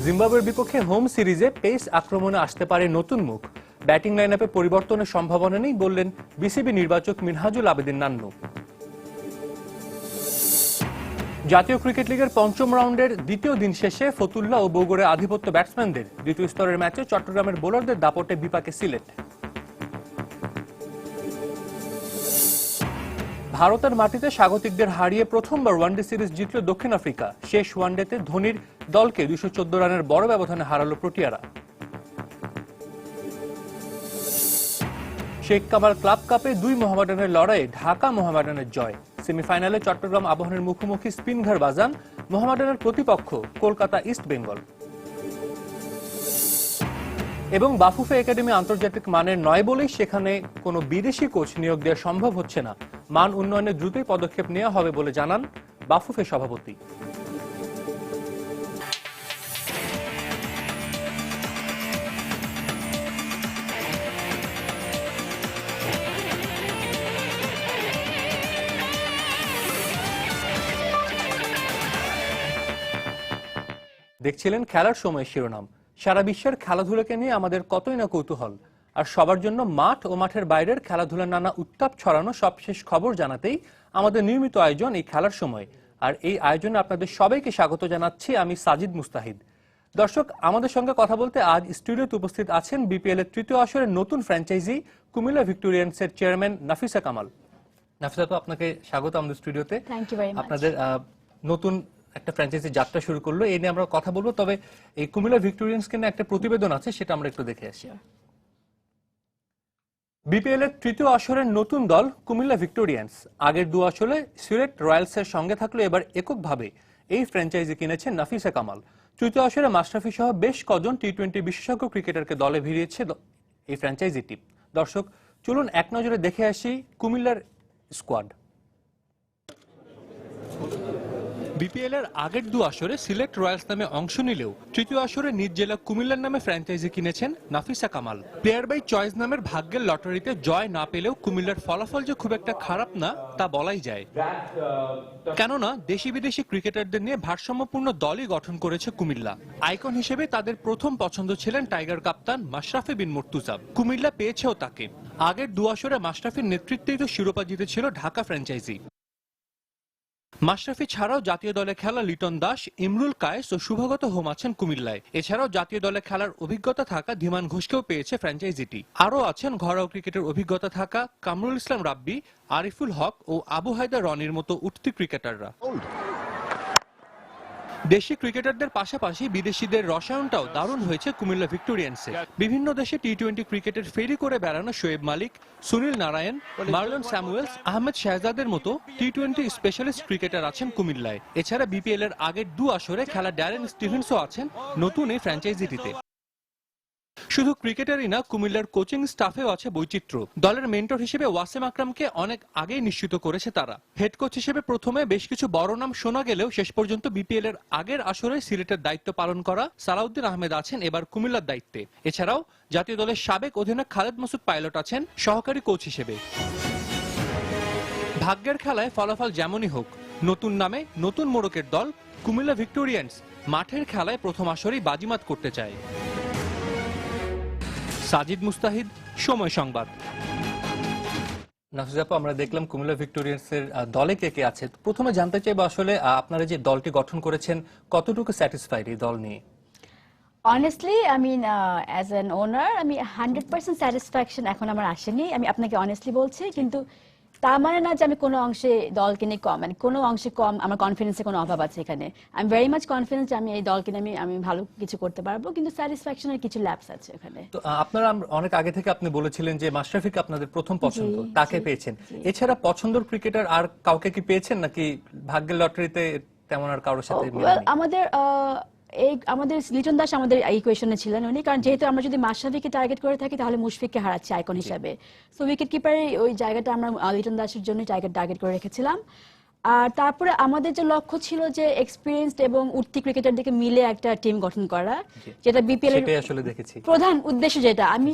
জিম্বাবুয়ের বিপক্ষে হোম সিরিজে পেস আক্রমণে আসতে পারে নতুন মুখ। ব্যাটিং লাইনআপে পরিবর্তনের সম্ভাবনা নেই বললেন বিসিবি নির্বাচক মিনহাজুল আবেদিন নান্নু। জাতীয় ক্রিকেট লিগের পঞ্চম রাউন্ডের দ্বিতীয় দিন শেষে ফতুল্লা ও বগুড়ার আধিপত্য ব্যাটসম্যানদের দ্বিতীয় স্তরের ম্যাচে চট্টগ্রামের বোলারদের দাপটে বিপাকে সিলেট। ভারতের মাটিতে স্বাগতিকদের হারিয়ে প্রথমবার ওয়ানডে সিরিজ জিতল দক্ষিণ আফ্রিকা। শেষ ওয়ানডেতে ধোনির দলকে 214 রানের বড় ব্যবধানে হারালো প্রোটিয়ারা। শেখ কামাল ক্লাব কাপে দুই মোহামেডানের লড়াইয়ে ঢাকা মোহামেডানের জয়। সেমিফাইনালে চট্টগ্রাম আবাহনীর মুখোমুখি স্পিনঘর বাজান মোহামেডানের প্রতিপক্ষ কলকাতা ইস্ট বেঙ্গল। এবং বাফুফে একাডেমি আন্তর্জাতিক মানের নয় বলেই সেখানে কোনো বিদেশি কোচ নিয়োগ দেওয়া সম্ভব হচ্ছে না। মান উন্নয়নে দ্রুতই পদক্ষেপ নেওয়া হবে বলে জানান বাফুফে সভাপতি। দেখছিলেন খেলার সময় শিরোনাম। সারা বিশ্বের খেলাধুলাকে নিয়ে আমাদের কতই না কৌতূহল, আর সবার জন্য মাঠ ও মাঠের বাইরের খেলাধুলার নানা উত্তাপ ছড়ানো সবশেষ খবর জানাতেই আমাদের নিয়মিত আয়োজন এই খেলার সময়। আর এই আয়োজনে আপনাদের সবাইকে স্বাগত জানাচ্ছি আমি সাজিদ মুস্তাহিদ। দর্শক, আমাদের সঙ্গে কথা বলতে আজ স্টুডিওতে উপস্থিত আছেন বিপিএল এর তৃতীয় আসরের নতুন ফ্র্যাঞ্চাইজি কুমিল্লা ভিক্টোরিয়ান্সের চেয়ারম্যান নাফিসা কামাল। নাফিসা, তো আপনাকে স্বাগত আমাদের স্টুডিওতে। আপনাদের নতুন একটা ফ্র্যাঞ্চাইজি যাত্রা শুরু করলো, এই নিয়ে আমরা কথা বলবো। তবে এই কুমিল্লা ভিক্টোরিয়ান্সকে নিয়ে একটা প্রতিবেদন আছে, সেটা আমরা একটু দেখে আসি। বিপিএল এর তৃতীয় আসরের নতুন দল কুমিল্লা ভিক্টোরিয়ান্স আগের দু আসরে সিলেট রয়্যালসের সঙ্গে থাকলে এবার এককভাবে এই ফ্র্যাঞ্চাইজি কিনেছেন নাফিসা কামাল। তৃতীয় আসরে মাশরাফি সহ বেশ কজন টি-20 বিশেষজ্ঞ ক্রিকেটারকে দলে ভিড়িয়েছে এই ফ্র্যাঞ্চাইজিটি। দর্শক, চলুন এক নজরে দেখে আসি কুমিল্লার স্কোয়াড। বিপিএল এর আগের দু আসরে সিলেট রয়্যালস নামে অংশ নিলেও তৃতীয় আসরে নিজ জেলা কুমিল্লার নামে ফ্র্যাঞ্চাইজি কিনেছেন Nafisa Kamal. Player by choice নামের ভাগ্যের লটারিতে জয় না পেলেও কুমিল্লার ফলাফল যে খুব একটা খারাপ না তা বলাই যায়, কেননা দেশি বিদেশি ক্রিকেটারদের নিয়ে ভারসাম্যপূর্ণ দলই গঠন করেছে কুমিল্লা। আইকন হিসেবে তাদের প্রথম পছন্দ ছিলেন টাইগার কাপ্তান মাশরাফি বিন মুর্তুজা। কুমিল্লা পেয়েছেও তাকে। আগের দু আসরে মাশরাফির নেতৃত্বেই তো শিরোপা জিতেছিল ঢাকা ফ্র্যাঞ্চাইজি। মাশরাফি ছাড়াও জাতীয় দলে খেলা লিটন দাস, ইমরুল কায়েস ও শুভগত হোম আছেন কুমিল্লায়। এছাড়াও জাতীয় দলে খেলার অভিজ্ঞতা থাকা ধীমান ঘোষকেও পেয়েছে ফ্র্যাঞ্চাইজিটি। আরও আছেন ঘরোয়া ক্রিকেটের অভিজ্ঞতা থাকা কামরুল ইসলাম রাব্বি, আরিফুল হক ও আবু হায়দার রনির মতো উঠতি ক্রিকেটাররা। দেশি ক্রিকেটারদের পাশাপাশি বিদেশিদের রসায়নটাও দারুণ হয়েছে কুমিল্লা ভিক্টোরিয়ান্সে। বিভিন্ন দেশে টি-20 ক্রিকেটের ফেরি করে বেড়ানো শোয়েব মালিক, সুনীল নারায়ণ, মার্লন স্যামুয়েলস, আহমেদ শাহজাদের মতো টি-20 স্পেশালিস্ট ক্রিকেটার আছেন কুমিল্লায়। এছাড়া বিপিএল এর আগের দু আসরে খেলা ড্যারেন স্টিভেন্সও আছেন নতুন এই ফ্র্যাঞ্চাইজিটিতে। শুধু ক্রিকেটারই না, কুমিল্লার কোচিং স্টাফেও আছে বৈচিত্র্য। দলের মেন্টর হিসেবে ওয়াসিম আকরামকে অনেক আগেই নিশ্চিত করেছে তারা। হেড কোচ হিসেবে প্রথমে বেশ কিছু বড় নাম শোনা গেলেও শেষ পর্যন্ত বিপিএল এর আগের আসরে সিলেটের দায়িত্ব পালন করা সালাউদ্দিন আহমেদ আছেন এবার কুমিল্লার দায়িত্বে। এছাড়াও জাতীয় দলের সাবেক অধিনায়ক খালেদ মাসুদ পাইলট আছেন সহকারী কোচ হিসেবে। ভাগ্যের খেলায় ফলাফল যেমনই হোক, নতুন নামে নতুন মোড়কের দল কুমিল্লা ভিক্টোরিয়ান্স মাঠের খেলায় প্রথম আসরেই বাজিমাত করতে চায়। সাজিদ মুস্তাহিদ, সময় সংবাদ। নাফিসা আপু, আমরা দেখলাম কুমিল্লা ভিক্টোরিয়ান্সের দলে কে কে আছে। প্রথমে জানতে চাইবো আসলে আপনারা যে দলটি গঠন করেছেন কতটুকু স্যাটিসফাইড এই দল নিয়ে? Honestly as an owner 100% satisfaction এখন আমার আসেনি, আমি আপনাকে অনেস্টলি বলছি। কিন্তু তা মানে না যে আমি কোনো অংশে দলকে নিয়ে কম, কোনো অংশে কম আমার কনফিডেন্সের কোনো অভাব আছে এখানে। I am very much confidence যে আমি এই দলকে নিয়ে আমি ভালো কিছু করতে পারবো, কিন্তু স্যাটিসফ্যাকশনের কিছু ল্যাপস আছে এখানে। তো আপনারা অনেক আগে থেকে আপনি বলেছিলেন যে মাশরাফিকে আপনাদের প্রথম পছন্দ, তাকে পেয়েছেন। এছাড়া পছন্দের ক্রিকেটার আর কাউকে কি পেয়েছেন নাকি ভাগ্যের লটারিতে তেমন আর কারোর সাথে মিলেনি? আমাদের লিটন দাস আমাদের ইকুয়েশনে ছিলেন উনি, কারণ যেহেতু আমরা যদি মাশরাফিকে টার্গেট করে থাকি তাহলে মুশফিককে হারাচ্ছি আইকন হিসাবে। সো উইকেট কিপারের ওই জায়গাটা আমরা লিটন দাসের জন্য টার্গেট করে রেখেছিলাম। আর তারপরে আমাদের যে লক্ষ্য ছিল যে এক্সপিরিয়েন্সড এবং উঠতি ক্রিকেটারদেরকে মিলে একটা টিম গঠন করা, যেটা বিপিএল এর প্রধান উদ্দেশ্য। যেটা আমি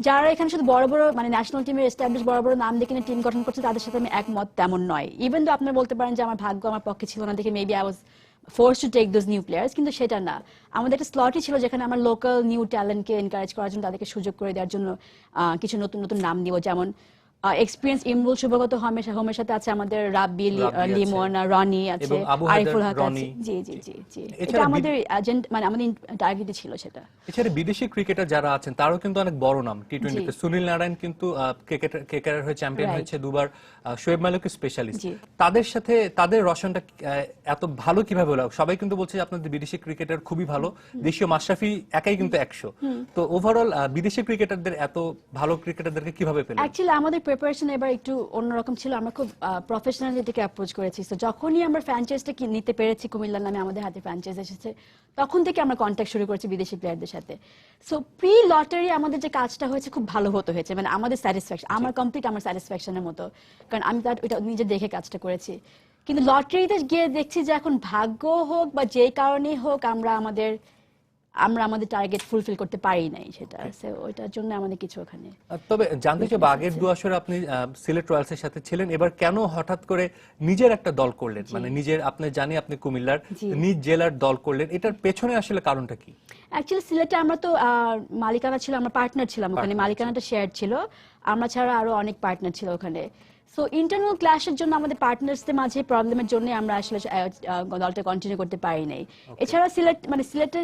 যারা এখানে শুধু বড় বড় ন্যাশনাল টিমের এস্টাবলিশ বড় বড় নাম দেখে টিম গঠন করছে তাদের সাথে আমি একমত তেমন নয়। ইভেন তো আপনারা বলতে পারেন যে আমার ভাগ্য আমার পক্ষে ছিল না দেখে maybe I was force to take those new players, কিন্তু সেটা না। আমাদের একটা স্লটই ছিল যেখানে আমার লোকাল নিউ ট্যালেন্টকে এনকারেজ করার জন্য, তাদেরকে সুযোগ করে দেওয়ার জন্য কিছু নতুন নতুন নাম নিব, যেমন এক্সপিরিয়েন্স ইমরুল শুভগত হোমের সাথে আছে আমাদের রাব্বি, লিমন, রনি আছে, এবং আবু আরিফুল হায়দার, হক আছে। রনি। জি জি জি জি, এটা এছাড়া আমাদের মানে আমাদের টার্গেটই ছিল সেটা। এছাড়া বিদেশি ক্রিকেটার যারা আছেন তারাও কিন্তু অনেক বড় নাম টি-20 তে। সুনীল নারায়ণ কিন্তু কেকেআর হয়ে চ্যাম্পিয়ন Right. হয়েছে দুবার, শোয়েব মালিক স্পেশালিস্ট। জি। তাদের সাথে তাদের রসনটা এত ভালো কিভাবে হলো? সবাই কিন্তু বলছে যে আপনাদের বিদেশি ক্রিকেটার খুবই ভালো, দেশীয় মাশরাফি একাই কিন্তু 100। তো ওভারঅল বিদেশি ক্রিকেটারদের এত ভালো ক্রিকেটারদেরকে কিভাবে পেলেন? অ্যাকচুয়ালি আমাদের প্রিপারেশন এবার একটু অন্যরকম ছিল। আমরা খুব প্রফেশনাল এটাকে অ্যাপ্রোচ করেছি। তো যখনই আমরা ফ্র্যাঞ্চাইজটা নিতে পেরেছি, কুমিল্লার নামে আমাদের হাতে ফ্র্যাঞ্চাইজ এসেছে, তখন থেকে আমরা কন্ট্যাক্ট শুরু করেছি বিদেশি প্লেয়ারদের সাথে। সো প্রি লটারি আমাদের যে কাজটা হয়েছে খুব ভালো হয়েছে, মানে আমাদের স্যাটিসফ্যাকশন, আমার কমপ্লিট আমার স্যাটিসফ্যাকশনের মতো, কারণ আমি তার ওইটা নিজে দেখে কাজটা করেছি। কিন্তু লটারিতে গিয়ে দেখছি যে এখন ভাগ্য হোক বা যে কারণেই হোক আমরা আমাদের টার্গেট ফুলফিল করতে পারি নাই সেটা। ওইটার জন্য আমাদের কিছু ওখানে। তবে জানতে চাই, আগের 2 আসরে আপনি সিলেট রয়্যালসের সাথে ছিলেন, এবার কেন হঠাৎ করে নিজের একটা দল করলেন? মানে নিজের, আপনি জানি আপনি কুমিল্লার, নিজ জেলার দল করলেন, এটার পেছনে আসলে কারণটা কি? অ্যাকচুয়ালি সিলেটে আমরা তো মালিকানা ছিল, আমরা পার্টনার ছিলাম ওখানে, মালিকানাটা শেয়ার ছিল, আমরা ছাড়া আরো অনেক পার্টনার ছিল ওখানে। সো ইন্টারনাল ক্ল্যাশের জন্য, আমাদের পার্টনার্সদের মাঝে প্রবলেমের জন্য আমরা আসলে দলটা কন্টিনিউ করতে পারি নাই। এছাড়া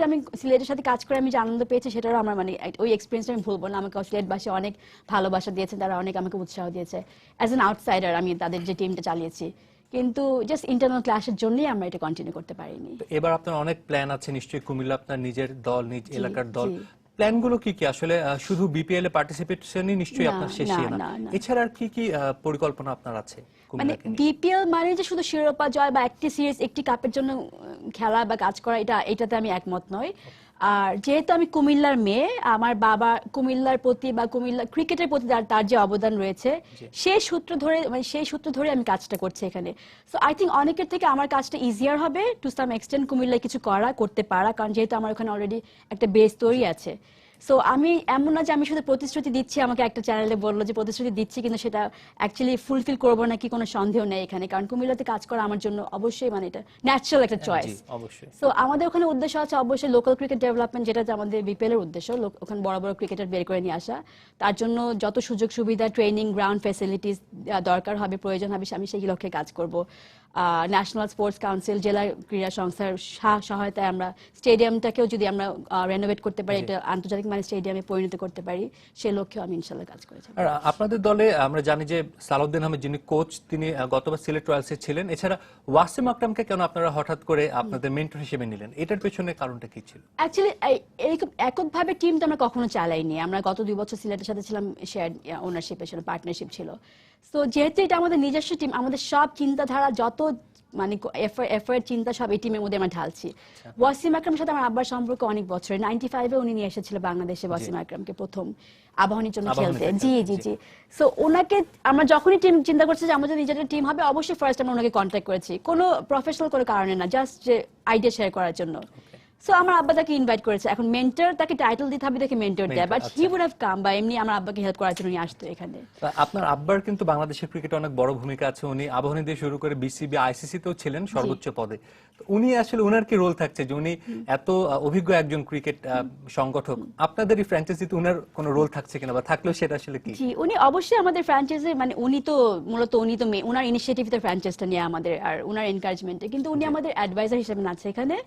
আমি সিলেটের সাথে কাজ করে আমি যে আনন্দ পেয়েছি সেটারও আমার মানে ওই এক্সপিরিয়েন্সটা আমি ভুলবো না। আমাকে সিলেটবাসী অনেক ভালোবাসা দিয়েছে, তারা অনেক আমাকে উৎসাহ দিয়েছে। অ্যাজ অ্যান আউটসাইডার আমি তাদের যে টিমটা চালিয়েছি, কিন্তু জাস্ট ইন্টারনাল ক্ল্যাশের জন্যই আমরা এটা কন্টিনিউ করতে পারিনি। এবার আপনার অনেক প্ল্যান আছে নিশ্চয়ই, কুমিল্লা আপনার নিজের দল, নিজ এলাকার দল। প্ল্যানগুলো কি কি আসলে? শুধু বিপিএল এ পার্টিসিপেশনই নিশ্চয়ই আপনার শেষ না, এছাড়া আর কি কি পরিকল্পনা আপনার আছে? মানে বিপিএল মানে যে শুধু শিরোপা জয় বা একটি সিরিজ, একটি কাপের জন্য খেলা বা কাজ করা, এটাতে আমি একমত নই। আর যেহেতু আমি কুমিল্লার মেয়ে, আমার বাবা কুমিল্লার প্রতি বা কুমিল্লা ক্রিকেটের প্রতি তার যে অবদান রয়েছে, সেই সূত্র ধরে আমি কাজটা করছি এখানে। সো আই থিঙ্ক অনেকের থেকে আমার কাজটা ইজিয়ার হবে টু সাম এক্সটেন্ট কুমিল্লায় কিছু করতে পারা, কারণ যেহেতু আমার ওখানে অলরেডি একটা বেস তৈরি আছে। সো আমি এমন না যে আমি শুধু প্রতিশ্রুতি দিচ্ছি, আমাকে একটা চ্যানেলে বললো যে প্রতিশ্রুতি দিচ্ছি কিন্তু সেটা অ্যাকচুয়ালি ফুলফিল করবো নাকি কোনো সন্দেহ নেই এখানে, কারণ কুমিল্লাতে কাজ করা আমার জন্য অবশ্যই মানে এটা ন্যাচারাল একটা চয়েস। সো আমাদের ওখানে উদ্দেশ্য আছে অবশ্যই লোকাল ক্রিকেট ডেভেলপমেন্ট, যেটা আমাদের বিপিএল এর উদ্দেশ্য, ওখানে বড় বড় ক্রিকেটার বের করে নিয়ে আসা। তার জন্য যত সুযোগ সুবিধা, ট্রেনিং, গ্রাউন্ড ফ্যাসিলিটিস দরকার হবে, প্রয়োজন হবে, আমি সেই লক্ষ্যে কাজ করব। ন্যাশনাল স্পোর্টস কাউন্সিল, জেলা ক্রীড়া সংস্থার সহায়তায় আমরা স্টেডিয়ামটাকেও যদি আমরা রেনোভেট করতে পারি, এটা আন্তর্জাতিক মানে স্টেডিয়ামে পরিণত করতে পারি, সেই লক্ষ্যে আমি ইনশাআল্লাহ কাজ করেছি। আর আপনাদের দলে আমরা জানি যে সালাউদ্দিন আহমেদ যিনি কোচ, তিনি গতবার সিলেট রয়্যালসে ছিলেন। এছাড়া ওয়াসিম আকরামকে কেন আপনারা হঠাৎ করে আপনাদের মেন্টর হিসেবে নিলেন? এটার পেছনে কারণটা কি ছিল? অ্যাকচুয়ালি এইরকম এককভাবে টিম তো আমরা কখনো চালাইনি। আমরা গত 2 বছর সিলেটের সাথে ছিলাম, শেয়ার ওনারশিপে ছিল, পার্টনারশিপ ছিল। সো যেহেতু এটা আমাদের নিজস্ব টিম, আমাদের সব চিন্তাধারা, যত মানে এফার্ট, চিন্তা সব এই টিমের মধ্যে আমরা ঢালছি। ওয়াসিম আকরামের সাথে আমার আব্বার সম্পর্ক অনেক বছরের। 95-এ উনি নিয়ে এসেছিল বাংলাদেশে ওয়াসিম আকরামকে প্রথম আবাহনীর জন্য খেলতে। জি জি জি। সো ওনাকে আমরা যখনই টিম চিন্তা করছি যে আমাদের নিজেদের টিম হবে, অবশ্যই ফার্স্ট আমরা ওনাকে কন্ট্যাক্ট করেছি, কোনো প্রফেশনাল কোনো কারণে না, জাস্ট যে আইডিয়া শেয়ার করার জন্য। সো আমার আব্বা তাকে ইনভাইট করেছে। এখন মেন্টর, তাকে টাইটেল দিতে হবে, দেখে মেন্টর দেয়, but he would have come, বা এমনি আমার আব্বাকে হেল্প করার জন্য উনি আসতো এখানে। আপনার আব্বার কিন্তু বাংলাদেশের ক্রিকেটে অনেক বড় ভূমিকা আছে। উনি আবাহনী দিয়ে শুরু করে বিসিবি, আইসিসি তেও ছিলেন সর্বোচ্চ পদে। উনি আসলে, উনার কি রোল থাকছে যে উনি এত অভিজ্ঞ একজন ক্রিকেট সংগঠক, আপনাদের এই ফ্র্যাঞ্চাইজিতে উনার কোনো রোল থাকছে কিনা, বা থাকলেও সেটা আসলে কি? জি, উনি অবশ্যই আমাদের ফ্র্যাঞ্চাইজি, মানে উনি তো মূলত উনার ইনিশিয়েটিভে ফ্র্যাঞ্চাইজটা নিয়ে আমাদের, আর উনার এনকারেজমেন্টে, কিন্তু উনি আমাদের অ্যাডভাইজার হিসেবে আছে এখানে।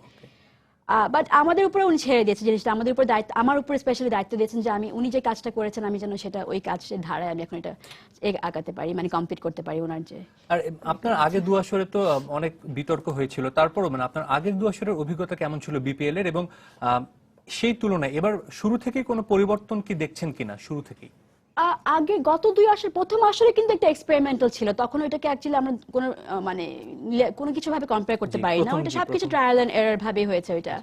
বাট আমাদের উপরে উনি ছেড়ে দিয়েছে জিনিসটা, আমাদের উপর দায়িত্ব, আমার উপরে স্পেশালি দায়িত্ব দিয়েছেন যে উনি যে কাজটা করেছেন আমি যেন সেটা ওই কাজের ধারায় আমি এখন এটা আগাতে পারি, মানে কমপ্লিট করতে পারি ওনার যে। আর আপনার আগে 2 আসরে তো অনেক বিতর্ক হয়েছিল, তারপরও মানে আপনার আগের 2 আসরের অভিজ্ঞতা কেমন ছিল বিপিএল এর, এবং সেই তুলনায় এবার শুরু থেকে কোনো পরিবর্তন কি দেখছেন কিনা? শুরু থেকেই আগে গত 2 আসর, প্রথম আসরে কিন্তু একটা এক্সপেরিমেন্টাল ছিল, তখন ওইটাকে অ্যাকচুয়ালি আমরা কোনো মানে কোনো কিছু ভাবে কম্পেয়ার করতে পারি না, ওইটা সবকিছু ট্রায়াল এন্ড এরর ভাবে হয়েছে ওইটা।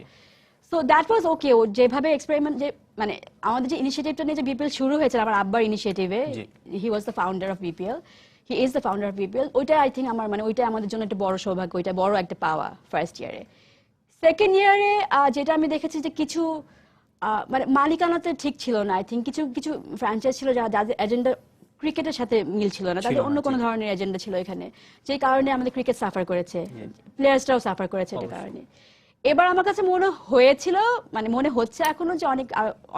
সো দ্যাট ওয়াজ ওকে। ও যেভাবে এক্সপেরিমেন্ট, যে মানে আমাদের যে ইনিশিয়েটিভটা নিয়ে যে বিপিএল শুরু হয়েছে আমার আব্বার ইনিশিয়েটিভে, he was the founder of BPL, he is the founder of BPL. ওইটা আই থিঙ্ক আমার মানে ওইটা আমাদের জন্য একটা বড় সৌভাগ্য, ওইটা বড় একটা পাওয়া ফার্স্ট ইয়ারে। সেকেন্ড ইয়ারে যেটা আমি দেখেছি যে কিছু মানে মালিকানাতে ঠিক ছিল না, আই থিঙ্ক কিছু ফ্র্যাঞ্চাইজ ছিল যাদের এজেন্ডা ক্রিকেটের সাথে মিল ছিল না, তাদের অন্য কোনো ধরনের এজেন্ডা ছিল এখানে, যে কারণে আমাদের ক্রিকেট সাফার করেছে, প্লেয়ার্সরাও সাফার করেছে এটার কারণে। এবার আমার কাছে মনে হয়েছিল, মানে মনে হচ্ছে এখনো, যে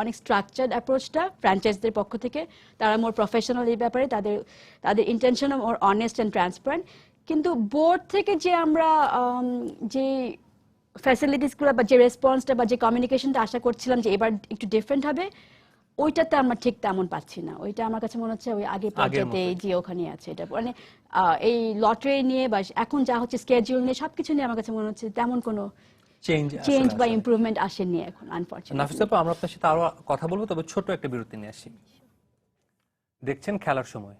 অনেক স্ট্রাকচার্ড অ্যাপ্রোচটা ফ্র্যাঞ্চাইজদের পক্ষ থেকে, তারা মোর প্রফেশনাল এই ব্যাপারে, তাদের intention more honest and transparent. কিন্তু বোর্ড থেকে যে আমরা যে ফ্যাসিলিটিসগুলো বা যে রেসপন্সটা বা যে কমিউনিকেশনটা আশা করছিলাম যে এবার একটু ডিফারেন্ট হবে, ওইটাতে আমরা ঠিক তেমন পাচ্ছি না। ওইটা আমার কাছে মনে হচ্ছে ওই আগে পর্যায়ে যে ওখানে আছে, এটা মানে এই লটারি নিয়ে বা এখন যা হচ্ছে স্কেডিউল নিয়ে সবকিছু নিয়ে আমার কাছে মনে হচ্ছে তেমন কোনো চেঞ্জ বা ইমপ্রুভমেন্ট আসেনি এখন, আনফরচুনেটলি। নাফিসা আপা, আমরা আপনার সাথে আরো কথা বলবো, তবে ছোট একটা বিরতি নিয়ে আসি। দেখছেন খেলার সময়।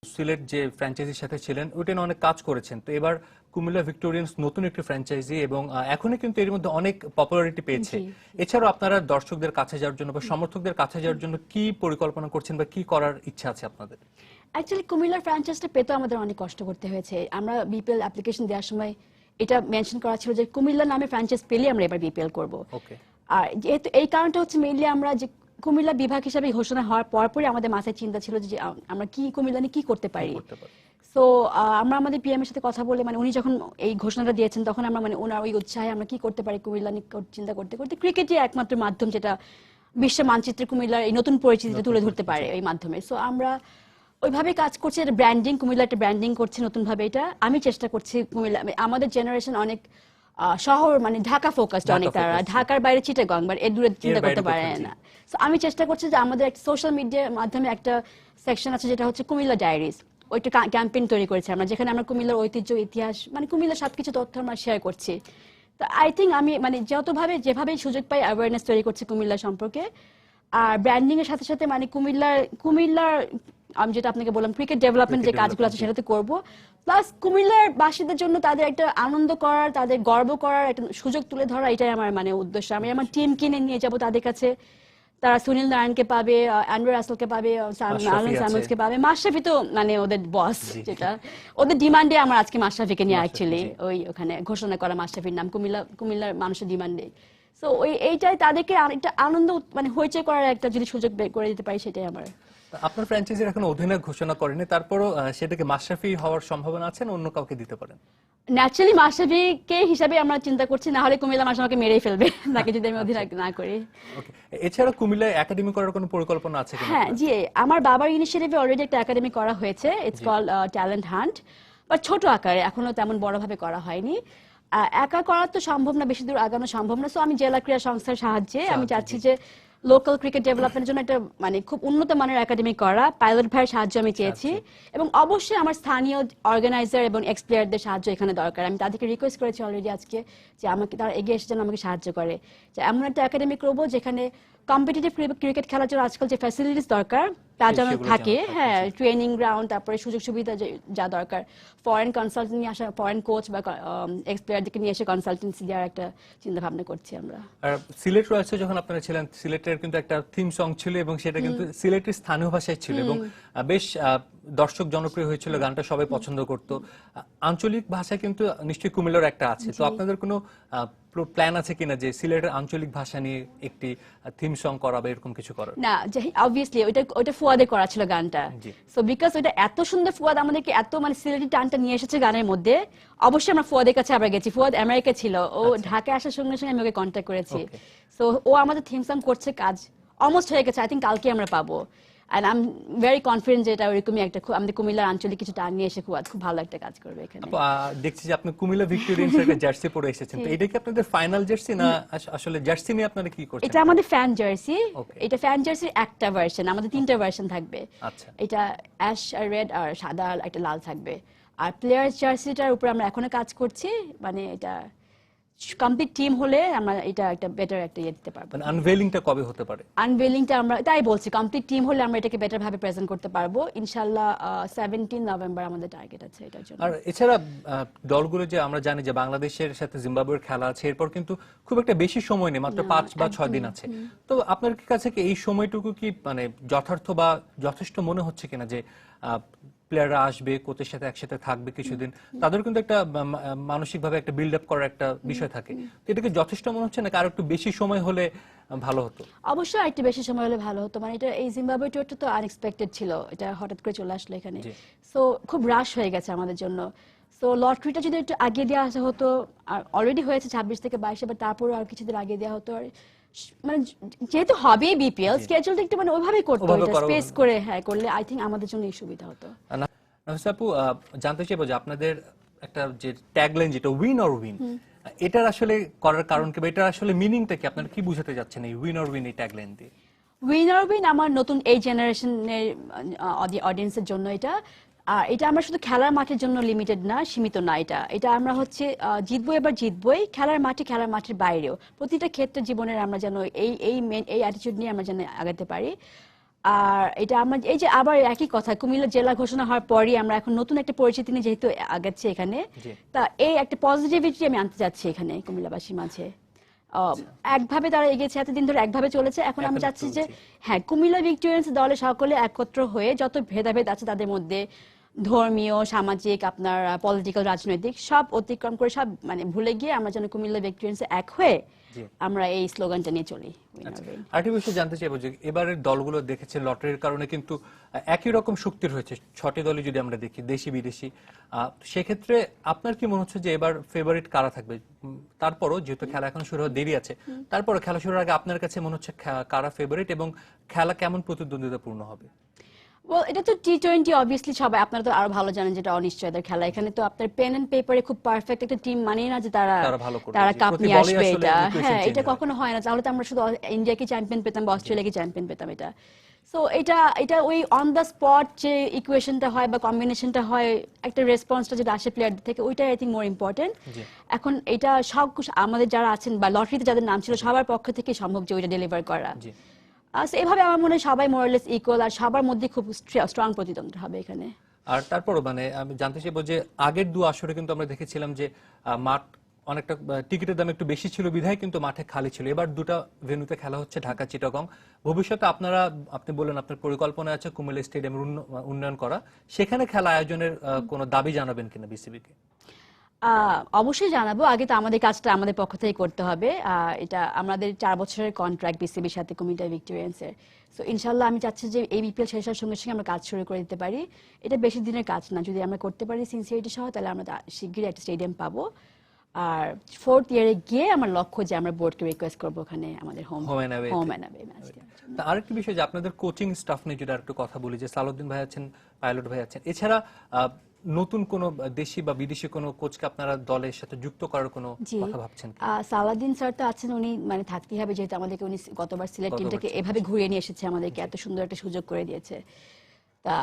সিলেট যে ফ্র্যাঞ্চাইজির সাথে ছিলেন ওইটা নিয়ে অনেক কাজ করেছেন, তো এবার কুমিল্লা ভিক্টোরিয়ান্স নতুন একটি ফ্র্যাঞ্চাইজি এবং এখনই কিন্তু এর মধ্যে অনেক পপুলারিটি পেয়েছে। এছাড়াও আপনারা দর্শকদের কাছে যাওয়ার জন্য বা সমর্থকদের কাছে যাওয়ার জন্য কি পরিকল্পনা করছেন বা কি করার ইচ্ছা আছে আপনাদের? অ্যাকচুয়ালি কুমিল্লার ফ্র্যাঞ্চাইজটা পেতে আমাদের অনেক কষ্ট করতে হয়েছে। আমরা বিপিএল অ্যাপ্লিকেশন দেওয়ার সময় এটা মেনশন করা ছিল যে কুমিল্লা নামে ফ্র্যাঞ্চাইজ পেলে আমরা এবার বিপিএল করব। আর যেহেতু এই কারণটা হচ্ছে মেইনলি আমরা যে কুমিল্লা বিভাগ হিসাবে ঘোষণা হওয়ার পরপরই আমাদের মাথায় চিন্তা ছিল যে আমরা কি কুমিল্লা নিয়ে কি করতে পারি। সো আমরা আমাদের পিএম এর সাথে কথা বলে, মানে উনি যখন এই ঘোষণাটা দিয়েছেন তখন আমরা মানে ওনার ওই উৎসাহে আমরা কি করতে পারি কুমিল্লা নিয়ে চিন্তা করতে করতে ক্রিকেটই একমাত্র মাধ্যম যেটা বিশ্ব মানচিত্রে কুমিল্লার এই নতুন পরিচিতিটা তুলে ধরতে পারে এই মাধ্যমে। সো আমরা ওইভাবে কাজ করছি, ব্র্যান্ডিং, কুমিল্লা একটা ব্র্যান্ডিং করছে নতুন ভাবে। এটা আমি চেষ্টা করছি, কুমিল্লা আমাদের জেনারেশন অনেক শহর মানে ঢাকা ফোকাসড, অনেক তারা ঢাকার বাইরে চিটাগং বা এর দূরে চিন্তা করতে পারে না। সো আমি চেষ্টা করছি যে আমাদের একটা সোশ্যাল মিডিয়ার মাধ্যমে একটা সেকশন আছে যেটা হচ্ছে কুমিল্লা ডায়েরিজ, ওইটা ক্যাম্পেইন তৈরি করেছি আমরা, যেখানে আমরা কুমিল্লার ঐতিহ্য, ইতিহাস, মানে কুমিল্লার সবকিছু তথ্য আমরা শেয়ার করছি। তো আই থিঙ্ক আমি মানে যেভাবে সুযোগ পাই অ্যাওয়ারনেস তৈরি করছি কুমিল্লা সম্পর্কে। আর ব্র্যান্ডিং এর সাথে সাথে মানে কুমিল্লার আমি যেটা আপনাকে বললাম ক্রিকেট ডেভেলপমেন্ট যে কাজগুলো আছে সেটাতে করব, প্লাস কুমিল্লার বাসীদের জন্য তাদের একটা আনন্দ করার, তাদের গর্ব করার একটা সুযোগ তুলে ধরা, এটাই আমার মানে উদ্দেশ্য। আমি আমার টিম কিনে নিয়ে যাব তাদের কাছে, তারা সুনীল নারায়ণকে পাবে, অ্যান্ড্রু রাসেলকে পাবে, আলম সামুলকে পাবে, মাশরাফি তো মানে ওদের বস, যেটা ওদের ডিমান্ডে আমার আজকে মাশরাফিকে নিয়ে অ্যাকচুয়ালি ওখানে ঘোষণা করা, মাশরাফির নাম কুমিল্লার মানুষের ডিমান্ডে। সো এইটাই তাদেরকে একটা আনন্দ মানে হইচই করার একটা যদি সুযোগ বের করে দিতে পারি, সেটাই আমার। আপনার ফ্র্যাঞ্চাইজির এখন অধিনায়ক ঘোষণা করেনি, তারপরও সেটাকে মাশরাফি হওয়ার সম্ভাবনা আছে না অন্য কাউকে দিতে পারেন? ন্যাচারালি মাশরাফিকে হিসাবে আমরা চিন্তা করছি, না হলে কুমিল্লা মাশরাফিকে মেরেই ফেলবে তাকে যদি আমি অধিনায়ক না করি। এছাড়া কুমিল্লায় একাডেমি করার কোনো পরিকল্পনা আছে কিনা? হ্যাঁ জি, আমার বাবার ইনিশিয়েটিভে অলরেডি একটা একাডেমি করা হয়েছে, it's called talent hunt, but ছোট আকারে, এখনো তেমন বড়ভাবে করা হয়নি। একা করা তো সম্ভব না, বেশি দূর আগানো সম্ভব না। সো আমি জেলা ক্রীড়া সংস্থার সাহায্যে আমি চাচ্ছি যে লোকাল ক্রিকেট ডেভেলপমেন্টের জন্য একটা মানে খুব উন্নত মানের একাডেমি করা, পাইলট ভাইয়ের সাহায্য আমি চেয়েছি, এবং অবশ্যই আমার স্থানীয় অর্গানাইজার এবং এক্স প্লেয়ারদের সাহায্য এখানে দরকার। আমি তাদেরকে রিকোয়েস্ট করেছি অলরেডি আজকে যে আমাকে তারা এগিয়ে এসে যেন আমাকে সাহায্য করে, যে এমন একটা একাডেমি করবো যেখানে কম্পিটিটিভ ক্রিকেট খেলার জন্য আজকাল যে ফ্যাসিলিটিস দরকার তা যেন থাকে, হ্যাঁ, ট্রেনিং গ্রাউন্ড, তারপরে সুযোগ সুবিধা যা দরকার, ফরেন কনসালটেন্ট নিয়ে আসা, ফরেন কোচ বা এক্স প্লেয়ারদেরকে নিয়ে এসে কনসালটেন্সি দেওয়ার একটা চিন্তা ভাবনা করছি আমরা। আর সিলেট রয়্যালসে যখন আপনারা ছিলেন, সিলেটের কিন্তু একটা থিম সং ছিল এবং সেটা কিন্তু সিলেটের স্থানীয় ভাষায় ছিল এবং বেশ দর্শক জনপ্রিয় হয়েছিল, গানটা সবাই পছন্দ করত। আঞ্চলিক ভাষা কিন্তু নিশ্চয়ই কুমিল্লার একটা আছে, তো আপনাদের কোনো প্ল্যান আছে কিনা যে সিলেটের আঞ্চলিক ভাষা নিয়ে একটি থিম সং করা বা এরকম কিছু করার? না, অবভিয়াসলি ওইটা ফুয়াদে করা ছিল গানটা। সো বিকজ ওইটা এত সুন্দর, ফুয়াদ আমাদেরকে এত মানে সিলেটি টানটা নিয়ে এসেছে গানের মধ্যে, অবশ্যই আমরা ফুয়াদের কাছে আবার গেছি। ফুয়াদ আমেরিকা ছিল, ও ঢাকায় আসার সঙ্গে সঙ্গে আমি ওকে কন্ট্যাক্ট করেছি। সো ও আমাদের থিম সং করছে, কাজ অলমোস্ট হয়ে গেছে, আই থিঙ্ক কালকে আমরা পাবো। And I'm very confident যে এটা ওরকমই একটা আমাদের কুমিল্লার আঞ্চলিক কিছু টান নিয়ে এসে খুব ভালো একটা কাজ করবে এখানে। দেখছি যে আপনি কুমিল্লা ভিক্টোরিয়ান্স এর জার্সি পরে এসেছেন, তো এটা কি আপনাদের ফাইনাল জার্সি না আসলে জার্সি নিয়ে আপনারা কি করছেন? এটা আমাদের ফ্যান জার্সি, এটা ফ্যান জার্সির একটা ভার্সন, আমাদের তিনটা ভার্সন থাকবে। আচ্ছা, এটা অ্যাশ আর রেড আর সাদা আর একটা লাল থাকবে। আর প্লেয়ার জার্সিটার উপর আমরা এখনো কাজ করছি, মানে এটা কমপ্লিট টিম হলে আমরা এটা একটা বেটার একটা ইয়ে দিতে পারবো। মানে আনভেলিংটা কবে হতে পারে? আনভেলিংটা আমরা তাই বলছি, কমপ্লিট টিম হলে আমরা এটাকে বেটার ভাবে প্রেজেন্ট করতে পারবো ইনশাআল্লাহ। 17 নভেম্বর আমাদের টার্গেট আছে এটার জন্য। আর এছাড়া দলগুলো যে আমরা জানি যে বাংলাদেশের সাথে জিম্বাবুয়ের খেলা আছে, এরপর কিন্তু খুব একটা বেশি সময় নেই, মাত্র 5 বা 6 দিন আছে। তো আপনার কাছে কি এই সময়টুকু কি মানে যথার্থ বা যথেষ্ট মনে হচ্ছে কিনা যে প্লেয়াররা আসবে, কোচের সাথে একসাথে থাকবে কিছুদিন, তাদের কিন্তু একটা মানসিকভাবে একটা বিল্ড আপ করার একটা বিষয় থাকে, তো এটাকে যথেষ্ট মনে হচ্ছে নাকি আরো একটু বেশি সময় হলে ভালো হতো? অবশ্যই আরেকটু বেশি সময় হলে ভালো হতো, মানে এটা এই জিম্বাবুয়ে ট্যুরটা তো আনএক্সপেক্টেড ছিল, এটা হঠাৎ করে চলে আসলো এখানে, সো খুব রাশ হয়ে গেছে আমাদের জন্য। সো লটারিটা যদি একটু আগে দেওয়া আসা হতো, আর অলরেডি হয়েছে 26 থেকে 22, বাট তারপরে আর কিছুদিন আগে দেওয়া হতো, আর মানে যেহেতু হবে বিপিএল স্কেজুলটা একটু মানে ওইভাবেই করতে, এটা স্পেস করে হ্যাঁ করলে আই থিংক আমাদের জন্য এই সুবিধা হতো। নাফিসা আপু, জানতে চাইবো যে আপনাদের একটা যে ট্যাগলাইন যেটা উইন অর উইন, এটার আসলে করার কারণ কি, বা এটার আসলে মিনিংটা কি, আপনারা কি বুঝাতে যাচ্ছেন এই উইন অর উইন এই ট্যাগলাইন দিয়ে? উইনার উইন আমার নতুন এই জেনারেশনের অডিয়েন্সের জন্য এটা, আর এটা আমরা শুধু খেলার মাঠের জন্য লিমিটেড না, সীমিত না, এটা আমরা হচ্ছে জিতবো, এবার জিতবই খেলার মাঠে, খেলার মাঠের বাইরেও প্রতিটা ক্ষেত্রে জীবনের আমরা যেন এই অ্যাটিটিউড নিয়ে আমরা যেন আগাতে পারি। আর এটা আমরা এই যে আবার একই কথা, কুমিল্লা জেলা ঘোষণা হওয়ার পরই আমরা এখন নতুন একটা পরিচিতি নিয়ে যেহেতু আগাচ্ছি এখানে, তা এই একটা পজিটিভিটি আমি আনতে যাচ্ছি এখানে কুমিল্লাবাসীর মাঝে। একভাবে তারা এগিয়েছে, এতদিন ধরে একভাবে চলেছে, এখন আমি চাচ্ছি যে হ্যাঁ কুমিল্লা ভিক্টোরিয়ান্স দলে সকলে একত্র হয়ে যত ভেদাভেদ আছে তাদের মধ্যে, ধর্মীয়, সামাজিক, আপনার পলিটিক্যাল, রাজনৈতিক সব অতিক্রম করে, সব মানে ভুলে গিয়ে আমরা যেন কুমিল্লা ভিক্টোরিয়ান্স এক হয়ে আমরা এই স্লোগানটা নিয়ে চলি। আরেকটি বিষয় জানতে চাইবো যে এবারের দলগুলো দেখেছে লটারির কারণে কিন্তু একই রকম শক্তির হয়েছে, 6টি দলই যদি আমরা দেখি, দেশি বিদেশি, সেক্ষেত্রে আপনার কি মনে হচ্ছে যে এবার ফেভারিট কারা থাকবে? তারপরও যেহেতু খেলা এখন শুরু হওয়ার দেরি আছে, তারপরও খেলা শুরুর আগে আপনার কাছে মনে হচ্ছে কারা ফেভারিট এবং খেলা কেমন প্রতিদ্বন্দ্বিতাপূর্ণ হবে? এটা তো টি-20, অবভিয়াসলি সবাই আপনারা তো আরো ভালো জানেন যেটা অনিশ্চয়তার খেলা, এখানে তো আপনার পেন এন্ড পেপারে খুব পারফেক্ট একটা টিম মানেই না যে তারা কাপ নিয়ে আসবে, এটা হ্যাঁ এটা কখনো হয় না, তাহলে তো আমরা শুধু ইন্ডিয়াকে চ্যাম্পিয়ন পেতাম বা অস্ট্রেলিয়াকে চ্যাম্পিয়ন পেতাম। সো এটা ওই অন দ্য স্পট যে ইকুয়েশনটা হয় বা কম্বিনেশনটা হয়, একটা রেসপন্সটা যেটা আসে প্লেয়ারদের থেকে, ওইটাই আই থিঙ্ক মোর ইম্পর্টেন্ট। এখন এটা সব আমাদের যারা আছেন বা লটারিতে যাদের নাম ছিল সবার পক্ষ থেকে সম্ভব যে ওইটা ডেলিভার করা, এভাবে আমার মনে হয় সবাই মোরালেস ইকুয়াল, আর সবার মধ্যে খুব স্ট্রং প্রতিদ্বন্দ্বিতা হবে এখানে। আর তারপরও মানে আমি জানতে চাইবো যে আগের 2 আসরে কিন্তু আমরা দেখেছিলাম যে মাঠ অনেকটা টিকিটের দাম একটু বেশি ছিল বিধায় কিন্তু মাঠে খালি ছিল, এবার 2টা ভেন্যুতে খেলা হচ্ছে, ঢাকা, চিটাগং। ভবিষ্যতে আপনি বললেন আপনার পরিকল্পনা আছে কুমিল্লা স্টেডিয়ামের উন্নয়ন করা, সেখানে খেলা আয়োজনের কোনো দাবি জানাবেন কিনা বিসিবিকে? অবশ্যই জানাবো, আগে তো আমাদের কাজটা আমাদের পক্ষ থেকে করতে হবে। এটা আমাদের 4 বছরের কন্ট্রাক্ট বিসিবির সাথে কুমিল্লা ভিক্টোরিয়ান্সের, সো ইনশাল্লাহ আমি চাচ্ছি যে এই বিপিএল শেষ হওয়ার সঙ্গে সঙ্গে আমরা কাজ শুরু করে দিতে পারি। এটা বেশি দিনের কাজ না, যদি আমরা করতে পারি সিনসিয়ারিটি সহ, তাহলে আমরা শিগগিরই একটা স্টেডিয়াম পাবো। আর 4th ইয়ারে গিয়ে আমার লক্ষ্য যে আমরা বোর্ডকে রিকোয়েস্ট করবো ওখানে আমাদের হোম অ্যান্ড অ্যাওয়ে ম্যাচ। আরেকটি বিষয় যে আপনাদের কোচিং স্টাফ নিয়ে যদি একটু কথা বলি, যে সালাউদ্দিন ভাই আছেন, পাইলট ভাই আছেন, এছাড়া নতুন কোন দেশি বা বিদেশি কোন কোচকে আপনারা দলের সাথে যুক্ত করার কোনো কথা ভাবছেন? সালাউদ্দিন স্যার তো আছেন, উনি মানে থাকতেই হবে, যেহেতু আমাদেরকে উনি গতবার সিলেট টিমটাকে এভাবে ঘুরিয়ে নিয়ে এসেছে, আমাদেরকে এত সুন্দর একটা সুযোগ করে দিয়েছে, তা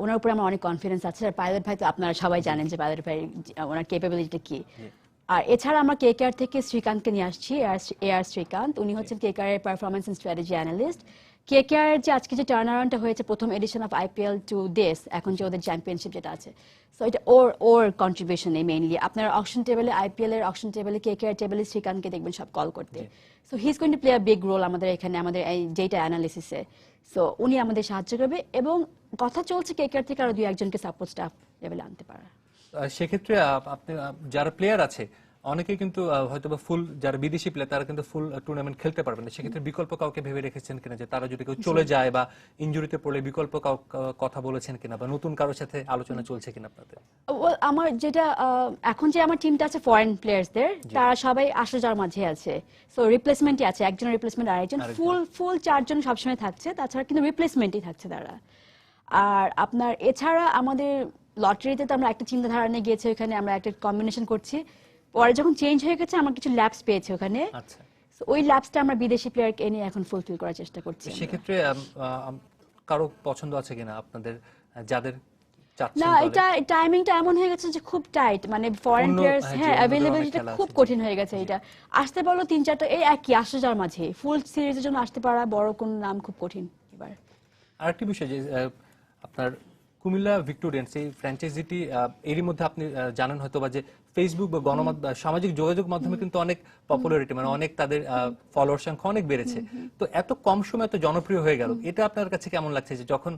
ওনার উপরে আমার অনেক কনফিডেন্স আছে। আর পাইলট ভাই তো আপনারা সবাই জানেন যে পাইলট ভাই ওনার ক্যাপাবিলিটি কি। আর এছাড়া আমরা কেকেআর থেকে শ্রীকান্তকে নিয়ে আসছি, এআর শ্রীকান্ত, উনি হচ্ছেন কেকেআর এর performance and strategy analyst. KKR এর যে আজকে যে টার্ন অ্যারাউন্ডটা হয়েছে, প্রথম এডিশন অফ আইপিএল টু দেশ, এখন যে ওদের চ্যাম্পিয়নশিপ যেটা আছে, সো এটা ওর কন্ট্রিবিউশন মেইনলি। আপনার অকশন টেবিলে, আইপিএল এর অকশন টেবিলে, কেকেআর টেবিলে শ্রীকান্তকে দেখবেন সব কল করতে, so he is going to play a big role আমাদের এখানে, আমাদের এই ডেটা অ্যানালিসিসে। সো উনি আমাদের সাহায্য করবে, এবং কথা চলছে কেকেআর থেকে আরো 2-1 জনকে সাপোর্ট স্টাফ লেভেলে আনতে পারা। সেক্ষেত্রে আপনি যারা প্লেয়ার আছে অনেকে কিন্তু হয়তো বা ফুল, যারা বিদেশি প্লেয়ার তারা কিন্তু ফুল টুর্নামেন্ট খেলতে পারবে না, সেক্ষেত্রে বিকল্প কাউকে ভেবে রেখেছেন কিনা, যে তারা যদি কেউ চলে যায় বা ইনজুরিতে পড়লে বিকল্প কথা বলেছেন কিনা, বা নতুন কারোর সাথে আলোচনা চলছে কিনা আপনাদের? আমার যেটা এখন যে আমার টিমটা আছে ফরেন প্লেয়ার্সদের, তারা সবাই আসা যাওয়ার মাঝে আছে, সো রিপ্লেসমেন্টই আছে, একজনের রিপ্লেসমেন্ট আরেকজন, ফুল 4 জন সবসময় থাকছে, তাছাড়া কিন্তু রিপ্লেসমেন্টই থাকছে তারা। আর আপনার এছাড়া আমাদের লটারিতে তো আমরা একটা চিন্তাধারা নিয়ে গিয়েছি, ওখানে আমরা একটা কম্বিনেশন করছি, পরে যখন চেঞ্জ হয়ে গেছে আমার কিছু ল্যাবস পেয়েছে ওখানে, ওই ল্যাবসটা আমরা বিদেশি প্লেয়ারকে এনে এখন ফুলফিল করার চেষ্টা করছি। সেক্ষেত্রে কারো পছন্দ আছে কিনা আপনাদের যাদের না, এটা টাইমিংটা এমন হয়ে গেছে যে খুব টাইট, মানে ফরেন প্লেয়ার্স অ্যাভেলেবিলিটিটা খুব কঠিন হয়ে গেছে। এটা আসতে পারলো 3-4টা, এই একই আসে যার মাঝে, ফুল সিরিজের জন্য আসতে পারা বড় কোন নাম খুব কঠিন এবার। আরেকটি বিষয় যে আপনার কুমিল্লা ভিক্টোরিয়ান্স এই ফ্র্যাঞ্চাইজিটি, এরই মধ্যে আপনি জানেন হয়তো বা যে ফেসবুক বা গণমাধ্যম, সামাজিক যোগাযোগ মাধ্যমে কিন্তু অনেক পপুলারিটি, মানে অনেক তাদের ফলোয়ার সংখ্যা অনেক বেড়েছে, তো এত কম সময়ে এত জনপ্রিয় হয়ে গেল, এটা আপনার কাছে কেমন লাগছে যে যখন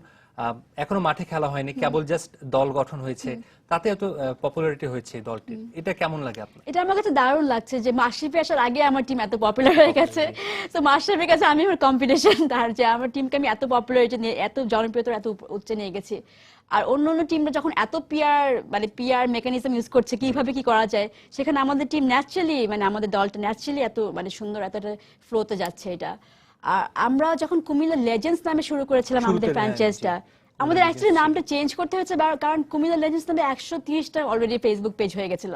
এখনো মাঠে খেলা হয়নি, কেবল জাস্ট দল গঠন হয়েছে, তাতে এত পপুলারিটি হয়েছে এই দলটির, এটা কেমন লাগে আপনার? এটা আমার কাছে দারুণ লাগছে যে মাশরাফি আসার আগে আমার টিম এত পপুলার হয়ে গেছে। তো মাশরাফির কাছে আমি আমার কম্পিটিশন, তার যে আমার টিমকে আমি এত পপুলারিটি নিয়ে, এত জনপ্রিয়তা এত উচ্চে নিয়ে গেছি। আর অন্য অন্য টিমরা যখন এত পিআর মেকানিজম ইউজ করছে কিভাবে কি করা যায়, সেখানে আমাদের টিম ন্যাচারালি, মানে আমাদের দলটা ন্যাচারালি এত মানে সুন্দর, এতটা ফ্লোতে যাচ্ছে এটা। আর আমরা যখন কুমিল্লা লেজেন্ডস নামে শুরু করেছিলাম আমাদের ফ্র্যাঞ্চাইজটা, আমাদের অ্যাকচুয়ালি নামটা চেঞ্জ করতে হয়েছে, কারণ কুমিল্লা লেজেন্ডস নামে 130টা অলরেডি ফেসবুক পেজ হয়ে গেছিল।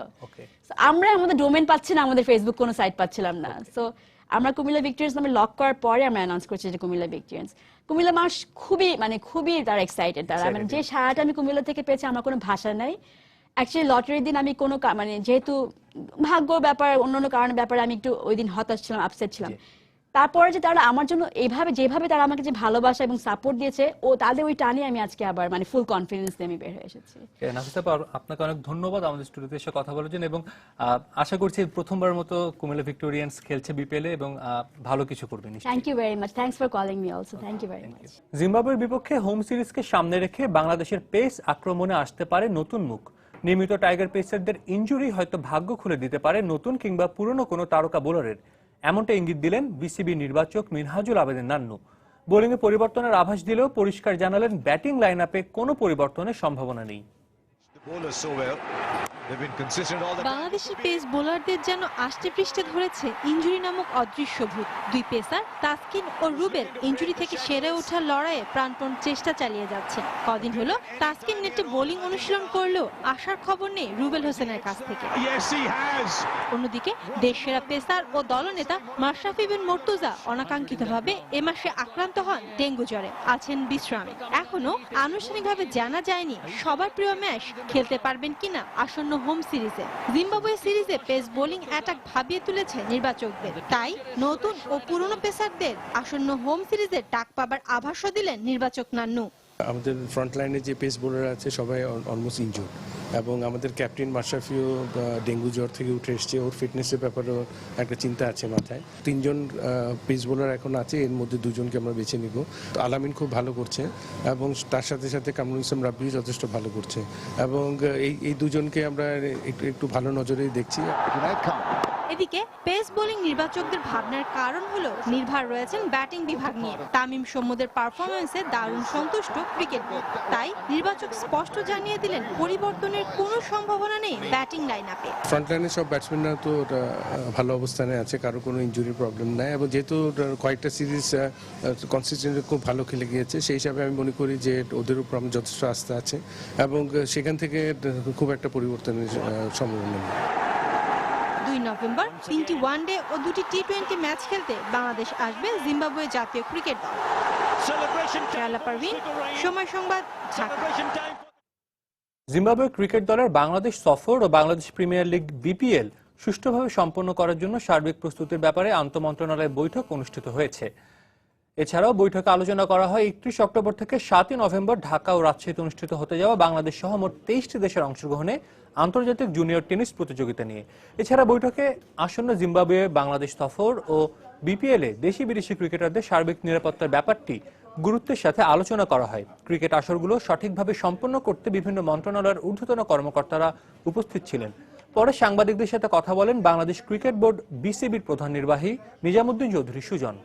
আমরা আমাদের ডোমেন পাচ্ছি না, আমাদের ফেসবুক কোনো সাইট পাচ্ছিলাম না। সো আমরা কুমিল্লা ভিক্টোরিয়ান্স নামে লক করার পরে আমরা অ্যানাউন্স করছি যে কুমিল্লা ভিক্টোরিয়ান্স। কুমিল্লা মানুষ খুবই তারা এক্সাইটেড, তারা মানে যে সারাটা আমি কুমিল্লা থেকে পেয়েছি আমার কোনো ভাষা নাই। অ্যাকচুয়ালি লটারির দিন আমি কোনো মানে যেহেতু ভাগ্য ব্যাপার, অন্যান্য কারণের ব্যাপারে আমি একটু ওই দিন হতাশ ছিলাম, আপসেট ছিলাম। তারপরে যে তারা আমার জন্য যেভাবে তারা আমাকে যে ভালোবাসা এবং সাপোর্ট দিয়েছে, ও তাদের ওই টানে আমি আজকে আবার মানে ফুল কনফিডেন্স নিয়ে আমি বের হয়ে এসেছি। নাফিসা আপা, আপনাকে অনেক ধন্যবাদ আমাদের স্টুডিওতে এসে কথা বলার জন্য, এবং আশা করছি প্রথমবার মতো কুমিল্লা ভিক্টোরিয়ান্স খেলছে বিপিএল এ এবং ভালো কিছু করবে নিশ্চয়ই। Thank you very much, thanks for calling me also, thank you very much. জিম্বাবুয়ের বিপক্ষে হোম সিরিজকে সামনে রেখে বাংলাদেশের পেস আক্রমণে আসতে পারে নতুন মুখ। নিয়মিত টাইগার পেসারদের ইনজুরি হয়তো ভাগ্য খুলে দিতে পারে নতুন কিংবা পুরনো কোনো তারকা বোলারের, এমনটা ইঙ্গিত দিলেন বিসিবি নির্বাচক মিনহাজুল আবেদিন নান্নু। বোলিংয়ে পরিবর্তনের আভাস দিলেও পরিষ্কার জানালেন ব্যাটিং লাইন আপে কোনো পরিবর্তনের সম্ভাবনা নেই। বাংলাদেশের পেস বোলারদের যেন আষ্টে পৃষ্ঠে ধরেছে ইনজুরি নামক অদৃশ্য ভূত। দুই পেসার তাসকিন ও রুবেল ইনজুরি থেকে সেরে ওঠার লড়াইয়ে প্রাণপণ চেষ্টা চালিয়ে যাচ্ছে। কদিন হলো তাসকিন নেটে বোলিং অনুশীলন করলেও আসার খবর নেই রুবেল হোসেনের কাছ থেকে। অন্যদিকে দেশসেরা পেসার ও দলনেতা মাশরাফি বিন মুর্তজা অনাকাঙ্ক্ষিতভাবে এ মাসে আক্রান্ত হন ডেঙ্গু জ্বরে, আছেন বিশ্রামে। এখনো আনুষ্ঠানিকভাবে জানা যায়নি সবার প্রিয় ম্যাচ খেলতে পারবেন কিনা আসন্ন হোম সিরিজে। জিম্বাবুয়ে সিরিজে পেস বোলিং অ্যাটাক ভাবিয়ে তুলেছে নির্বাচকদের, তাই নতুন ও পুরনো পেসারদের আসন্ন হোম সিরিজে ডাক পাবার আভাসও দিলেন নির্বাচক নান্নু। আমাদের ফ্রন্ট লাইনে যে পেস বোলার আছে সবাই অলমোস্ট ইনজুর্ড, এবং আমাদের ক্যাপ্টেন মাশরাফিও ডেঙ্গু জ্বর থেকে উঠে এসছে, ওর ফিটনেসের ব্যাপারেও একটা চিন্তা আছে মাথায়। 3 জন পেস বোলার এখন আছে, এর মধ্যে 2 জনকে আমরা বেছে নিব। আলামিন খুব ভালো করছে এবং তার সাথে সাথে কামরুল ইসলাম রাব্বিও যথেষ্ট ভালো করছে, এবং এই 2 জনকে আমরা একটু ভালো নজরেই দেখছি। এদিকে পেস বোলিং নির্বাচকদের ভাবনার কারণ হলো নির্ভর রয়েছেন ব্যাটিং বিভাগ নিয়ে। তামিম শম্যুদের পারফরম্যান্সে দারুণ সন্তুষ্ট ক্রিকেট বোর্ড, তাই নির্বাচক স্পষ্ট জানিয়ে দিলেন পরিবর্তনের কোনো সম্ভাবনা নেই ব্যাটিং লাইন আপে। ফ্রন্ট লাইনে সব ব্যাটসম্যানরা তো ভালো অবস্থানে আছে, কারো কোনো ইনজুরি প্রবলেম নাই, এবং যেহেতু কয়েকটা সিরিজ কনসিস্টেন্টলি খুব ভালো খেলে গিয়েছে, সেই হিসাবে আমি মনে করি যে ওদের উপর আমার যথেষ্ট আস্থা আছে, এবং সেখান থেকে খুব একটা পরিবর্তনের সম্ভাবনা নেই। 2 নভেম্বর 3টি ওয়ানডে ও 2টি টি20 ম্যাচ খেলতে বাংলাদেশ আসবে জিম্বাবুয়ে জাতীয় ক্রিকেট দল। সময় সংবাদ, ঢাকা। জিম্বাবুয়ে ক্রিকেট দলের বাংলাদেশ সফর ও বাংলাদেশ প্রিমিয়ার লিগ বিপিএল সুষ্ঠুভাবে সম্পন্ন করার জন্য সার্বিক প্রস্তুতির ব্যাপারে আন্তঃমন্ত্রণালয় বৈঠক অনুষ্ঠিত হয়েছে। এছাড়াও বৈঠকে আলোচনা করা হয় 31 অক্টোবর থেকে 7 নভেম্বর ঢাকা ও রাজশাহীতে অনুষ্ঠিত হতে যাওয়া বাংলাদেশ সহ মোট 23টি দেশের অংশগ্রহণে আন্তর্জাতিক জুনিয়র টেনিস প্রতিযোগিতা নিয়ে। এছাড়া বৈঠকে আসন্ন জিম্বাবুয়ে বাংলাদেশ সফর ও বিপিএলে দেশি বিদেশি ক্রিকেটারদের সার্বিক নিরাপত্তার ব্যাপারটি গুরুত্বের সাথে আলোচনা করা হয়। ক্রিকেট আসরগুলো সঠিকভাবে সম্পন্ন করতে বিভিন্ন মন্ত্রণালয়ের ঊর্ধ্বতন কর্মকর্তারা উপস্থিত ছিলেন। পরে সাংবাদিকদের সাথে কথা বলেন বাংলাদেশ ক্রিকেট বোর্ড বিসিবির প্রধান নির্বাহী নিজামুদ্দিন চৌধুরী সুজন।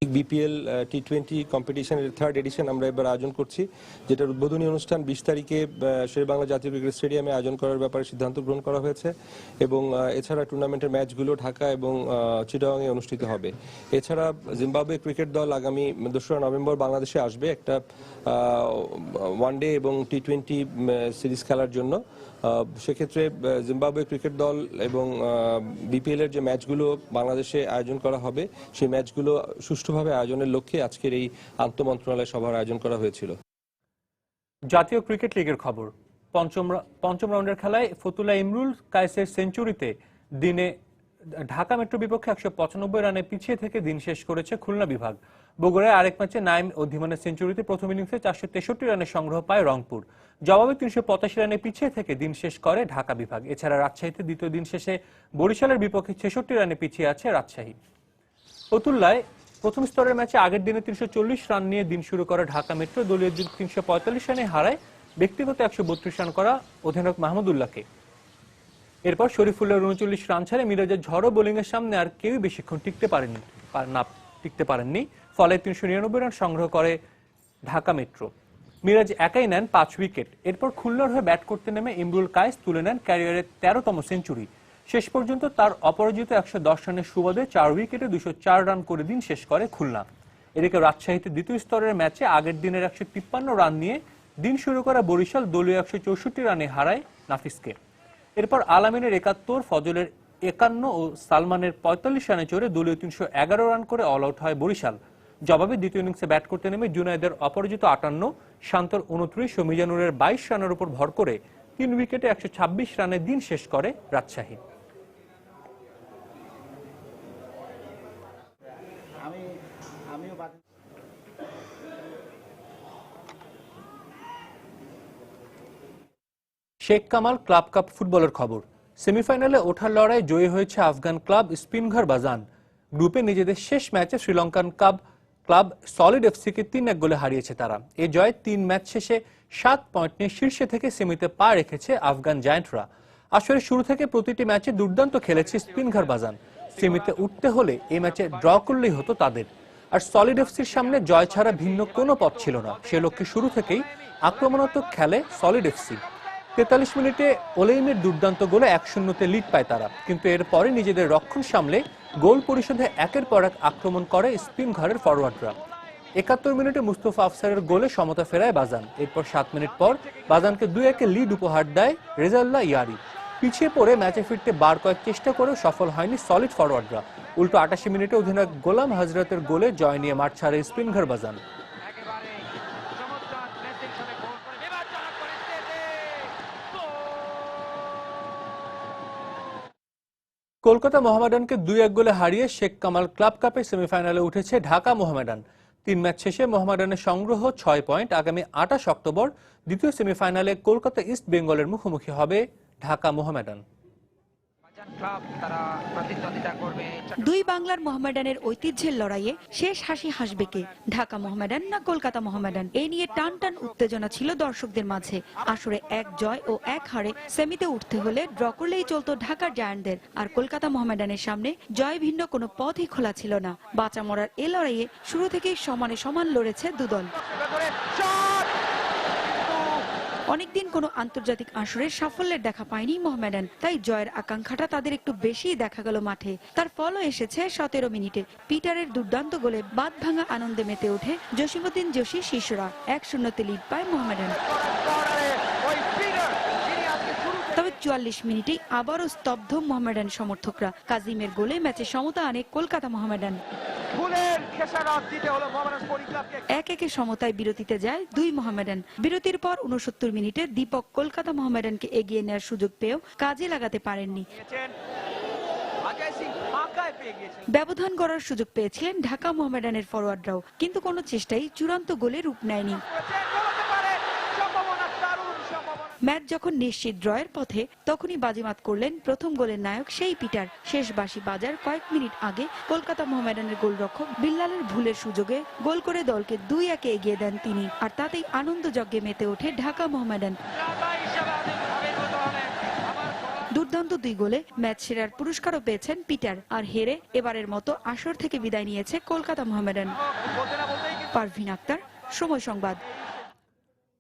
বিপিএল টি20 কম্পিটিশনের 3rd এডিশন আমরা এবার আয়োজন করছি, যেটার উদ্বোধনী অনুষ্ঠান 20 তারিখে শেরেবাংলা জাতীয় ক্রিকেট স্টেডিয়ামে আয়োজন করার ব্যাপারে সিদ্ধান্ত গ্রহণ করা হয়েছে, এবং এছাড়া টুর্নামেন্টের ম্যাচগুলো ঢাকা এবং চিটাগাংয়ে অনুষ্ঠিত হবে। এছাড়া জিম্বাবুয়ে ক্রিকেট দল আগামী 2রা নভেম্বর বাংলাদেশে আসবে একটা ওয়ানডে এবং টি20 সিরিজ খেলার জন্য। সেক্ষেত্রে জিম্বাবুয়ে ক্রিকেট দল এবং বিপিএল এর যে ম্যাচগুলো বাংলাদেশে আয়োজন করা হবে, সেই ম্যাচগুলো সুষ্ঠুভাবে আয়োজনের লক্ষ্যে আজকের এই আন্তঃমন্ত্রণালয় সভার আয়োজন করা হয়েছিল। জাতীয় ক্রিকেট লিগের খবর। পঞ্চম রাউন্ডের খেলায় ফতুল্লা ইমরুল কায়েসের সেঞ্চুরিতে দিনে ঢাকা মেট্রো বিপক্ষে 195 রানে পিছিয়ে থেকে দিন শেষ করেছে খুলনা বিভাগ। বগুড়ায় আরেক ম্যাচে নাইম ও ধীমানের সেঞ্চুরিতে প্রথম ইনিংসে 463 রানের সংগ্রহ পায় রংপুর। জবাবে 385 রানে পিছিয়ে থেকে দিন শেষ করে ঢাকা বিভাগ। এছাড়া রাজশাহীতে দ্বিতীয় দিন শেষে বরিশালের বিপক্ষে 66 রানে পিছিয়ে আছে রাজশাহী। ফতুল্লায় প্রথম স্তরের ম্যাচে আগের দিনে 340 রান নিয়ে দিন শুরু করা ঢাকা মেট্রো দলীয় 345 রানে হারায় ব্যক্তিগত 132 রান করা অধিনায়ক মাহমুদুল্লাহকে। এরপর শরীফুল্লাহর 39 রান ছাড়ে মিরাজের ঝড়ো বোলিং এর সামনে আর কেউই বেশিক্ষণ টিকতে পারেননি। ফলে 399 রান সংগ্রহ করে ঢাকা মেট্রো। মিরাজ একাই নেন 5 উইকেট। এরপর খুলনার হয়ে ব্যাট করতে নেমে ইমরুল কায়েস তুলে নেন ক্যারিয়ারের 13তম সেঞ্চুরি। শেষ পর্যন্ত তার অপরাজিত 110 রানের সুবাদে 4 উইকেটে 204 রান করে দিন শেষ করে খুলনা। এদিকে রাজশাহীতে দ্বিতীয় স্তরের ম্যাচে আগের দিনের 153 রান নিয়ে দিন শুরু করা বরিশাল দলীয় 164 রানে হারায় নাফিসকে। এরপর আলামিনের 71, ফজলের 51 ও সালমানের 45 রানে চড়ে দলীয় 311 রান করে অল আউট হয় বরিশাল। জবাবে দ্বিতীয় ইনিংসে ব্যাট করতে নেমে জুনায়েদের অপরাজিত 58, শান্তর 29 ও মিজানুরের 22 রানের উপর ভর করে 3 উইকেটে 126 রানে দিন শেষ করে রাজশাহী। শেখ কামাল ক্লাব কাপ ফুটবলের খবর। সেমিফাইনালে ওঠার লড়াই জয়ী হয়েছে আফগান ক্লাব স্পিনঘর বাজান। গ্রুপে নিজেদের শেষ ম্যাচে শ্রীলঙ্কান ক্লাব সলিড এফসিকে 3-1 গোলে হারিয়েছে তারা। এই জয়ে 3 ম্যাচ শেষে 7 পয়েন্ট নিয়ে শীর্ষে থেকে সেমিতে পা রেখেছে আফগান জায়ান্টরা। আসলে শুরু থেকে প্রতিটি ম্যাচে দুর্দান্ত খেলেছে স্পিনঘর বাজান। সেমিতে উঠতে হলে এই ম্যাচে ড্র করলেই হতো তাদের। আর সলিড এফসির সামনে জয় ছাড়া ভিন্ন কোনো পথ ছিল না। সে লক্ষ্যে শুরু থেকেই আক্রমণাত্মক খেলে সলিড এফসি। 43 মিনিটে ওলেইমের দুর্দান্ত গোলে 1-0 লিড পায় তারা, কিন্তু এরপরে নিজেদের রক্ষণ সামলে গোল পরিশোধে একের পর এক আক্রমণ করে স্পিনঘরের ফরওয়ার্ডরা। 71 মিনিটে মুস্তফা আফসারের গোলে সমতা ফেরায় বাজান। এরপর 7 মিনিট পর বাজানকে 2-1 লিড উপহার দেয় রেজাল্লাহ ইয়ারি। পিছিয়ে পড়ে ম্যাচে ফিরতে বার কয়েক চেষ্টা করেও সফল হয়নি সলিড ফরওয়ার্ডরা। উল্টো 88 মিনিটে অধিনায়ক গোলাম হজরতের গোলে জয় নিয়ে মাঠ ছাড়ে স্পিনঘর বাজান। কলকাতা মোহামেডানকে 2-1 গোলে হারিয়ে শেখ কামাল ক্লাব কাপে সেমিফাইনালে উঠেছে ঢাকা মোহামেডান। 3 ম্যাচ শেষে মোহামেডানের সংগ্রহ 6 পয়েন্ট। আগামী 28 অক্টোবর দ্বিতীয় সেমিফাইনালে কলকাতা ইস্ট বেঙ্গলের মুখোমুখি হবে ঢাকা মোহামেডান। দুই বাংলার মোহামেডানের ঐতিহ্যের লড়াইয়ে শেষ হাসি হাসবে কে, ঢাকা মোহামেডান না কলকাতা মোহামেডান? এই নিয়ে টান টান উত্তেজনা ছিল দর্শকদের মাঝে। আসরে 1 জয় ও 1 হারে সেমিতে উঠতে হলে ড্র করলেই চলতো ঢাকার জায়ান্টদের। আর কলকাতা মোহামেডানের সামনে জয় ভিন্ন কোনো পথই খোলা ছিল না। বাঁচা মরার এ লড়াইয়ে শুরু থেকেই সমানে সমান লড়েছে দুদল। অনেকদিন কোনো আন্তর্জাতিক আসরে সাফল্যের দেখা পায়নি মোহামেডান, তাই জয়ের আকাঙ্ক্ষাটা তাদের একটু বেশিই দেখা গেল মাঠে। তার ফলও এসেছে 17 মিনিটে। পিটারের দুর্দান্ত গোলে বাঁধ ভাঙা আনন্দে মেতে ওঠে জসিমউদ্দিন জসি শিশুরা। 1-0 লিড পায় মোহামেডান। তবে 44 মিনিটেই আবারও স্তব্ধ মোহামেডান সমর্থকরা। কাজিমের গোলে ম্যাচে সমতা আনে কলকাতা মোহামেডান। 1-1 সমতায় বিরতিতে যায় দুই মোহামেডান। বিরতির পর 69 মিনিটে দীপক কলকাতা মোহামেডানকে এগিয়ে নেওয়ার সুযোগ পেয়েও কাজে লাগাতে পারেননি। ব্যবধান গড়ার সুযোগ পেয়েছিলেন ঢাকা মোহামেডানের ফরওয়ার্ডরাও, কিন্তু কোনো চেষ্টাই চূড়ান্ত গোলে রূপ নেয়নি। ম্যাচ যখন নিশ্চিত ড্রয়ের পথে, তখনই বাজিমাত করলেন প্রথম গোলের নায়ক সেই পিটার। শেষ বাঁশি বাজার কয়েক মিনিট আগে কলকাতা মোহামেডানের গোলরক্ষক বিল্লালের ভুলের সুযোগে গোল করে দলকে 2-1 এগিয়ে দেন তিনি। আর তাতেই আনন্দযজ্ঞে মেতে ওঠে ঢাকা মোহামেডান। দুর্দান্ত 2 গোলে ম্যাচ সেরার পুরস্কারও পেয়েছেন পিটার। আর হেরে এবারের মতো আসর থেকে বিদায় নিয়েছে কলকাতা মোহামেডান। পারভিন আক্তার, সময় সংবাদ।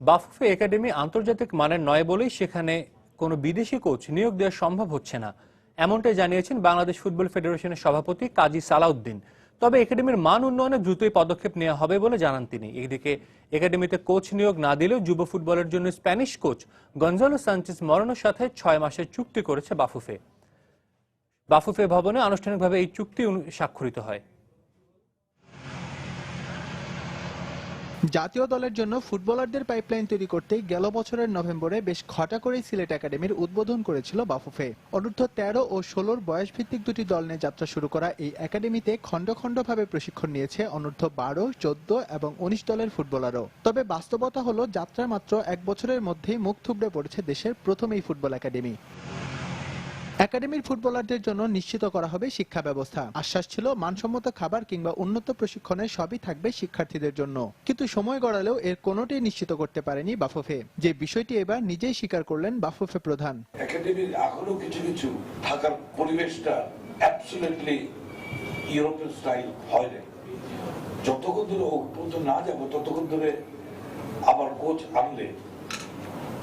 বাফুফে একাডেমি আন্তর্জাতিক মানের নয় বলেই সেখানে কোনো বিদেশি কোচ নিয়োগ দেওয়া সম্ভব হচ্ছে না, এমনটাই জানিয়েছেন বাংলাদেশ ফুটবল ফেডারেশনের সভাপতি কাজী সালাউদ্দিন। তবে একাডেমির মান উন্নয়নে দ্রুতই পদক্ষেপ নেওয়া হবে বলে জানান তিনি। এদিকে একাডেমিতে কোচ নিয়োগ না দিলেও যুব ফুটবলের জন্য স্প্যানিশ কোচ গঞ্জালো সানচেজ মরনোর সাথে 6 মাসের চুক্তি করেছে বাফুফে ভবনে আনুষ্ঠানিকভাবে এই চুক্তি স্বাক্ষরিত হয়। জাতীয় দলের জন্য ফুটবলারদের পাইপলাইন তৈরি করতে গেল বছরের নভেম্বরে বেশ ঘটা করেই সিলেট একাডেমির উদ্বোধন করেছিল বাফুফে। অনূর্ধ্ব 13 ও 16 বয়স ভিত্তিক 2টি দল নিয়ে যাত্রা শুরু করা এই একাডেমিতে খণ্ড খণ্ডভাবে প্রশিক্ষণ নিয়েছে অনূর্ধ্ব 12, 14 এবং 19 দলের ফুটবলারও। তবে বাস্তবতা হলো যাত্রার মাত্র 1 বছরের মধ্যেই মুখ থুবড়ে পড়েছে দেশের প্রথম এই ফুটবল একাডেমি। একাডেমির ফুটবলারদের জন্য নিশ্চিত করা হবে শিক্ষা ব্যবস্থা। আশ্বাস ছিল মানসম্মত খাবার কিংবা উন্নত প্রশিক্ষণে সবই থাকবে শিক্ষার্থীদের জন্য, কিন্তু সময় গড়ালেও এর কোনোটাই নিশ্চিত করতে পারেনি বাফুফে, যে বিষয়টি এবার নিজেই স্বীকার করলেন বাফুফে প্রধান। একাডেমির এখনো কিছু কিছু থাকার পরিবেশটা অ্যাবসলিউটলি ইউরোপিয়ান স্টাইল হয় না। যতক্ষণ ধরে পর্যন্ত না যাবো ততক্ষণ ধরে আবার কোচ আনলে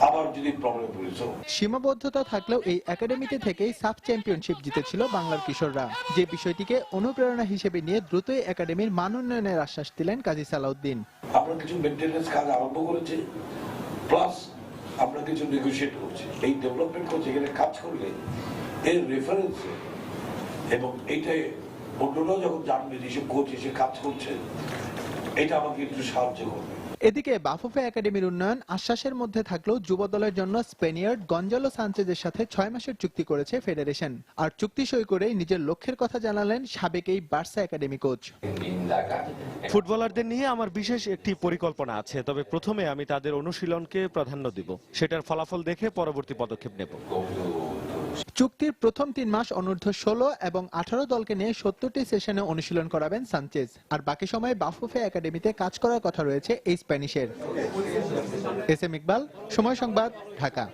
আবার যদি প্রবলেম পড়েছে। সীমাবদ্ধতা থাকলেও এই একাডেমিতে থেকেই সাব চ্যাম্পিয়নশিপ জিতেছিল বাংলার কিশোররা, যে বিষয়টিকে অনুপ্রেরণা হিসেবে নিয়ে দ্রুতই একাডেমির মান উন্নয়নের আশ্বাস দিলেন কাজী সালাউদ্দিন। আমরা কিছু মেইনটেনেন্স কাজ আরম্ভ করেছি, প্লাস আমরা কিছু নেগোশিয়েট করছি। এই ডেভেলপমেন্ট কোচ এখানে কাজ করলে এর রেফারেন্সে এবং এইটাই অন্যরাও যখন জানবে যে কোচ এসে কাজ করছে, এটা আমাকে একটু সাহায্য করবে। এদিকে বাফুফে একাডেমির উন্নয়ন আশ্বাসের মধ্যে থাকলেও যুব দলের জন্য স্পেনিয়ার্ড গঞ্জালো সানচেজের সাথে 6 মাসের চুক্তি করেছে ফেডারেশন। আর চুক্তি সই করে নিজের লক্ষ্যের কথা জানালেন সাবেক এই বার্সা একাডেমি কোচ। ফুটবলারদের নিয়ে আমার বিশেষ একটি পরিকল্পনা আছে, তবে প্রথমে আমি তাদের অনুশীলনকে প্রাধান্য দিব, সেটার ফলাফল দেখে পরবর্তী পদক্ষেপ নেব। চুক্তির প্রথম 3 মাস অনূর্ধ্ব 16 এবং 18 দলকে নিয়ে 70টি সেশনে অনুশীলন করাবেন সানচেজ, আর বাকি সময় বাফুফে একাডেমিতে কাজ করার কথা রয়েছে এই স্প্যানিশের। এস এম ইকবাল, সময় সংবাদ, ঢাকা।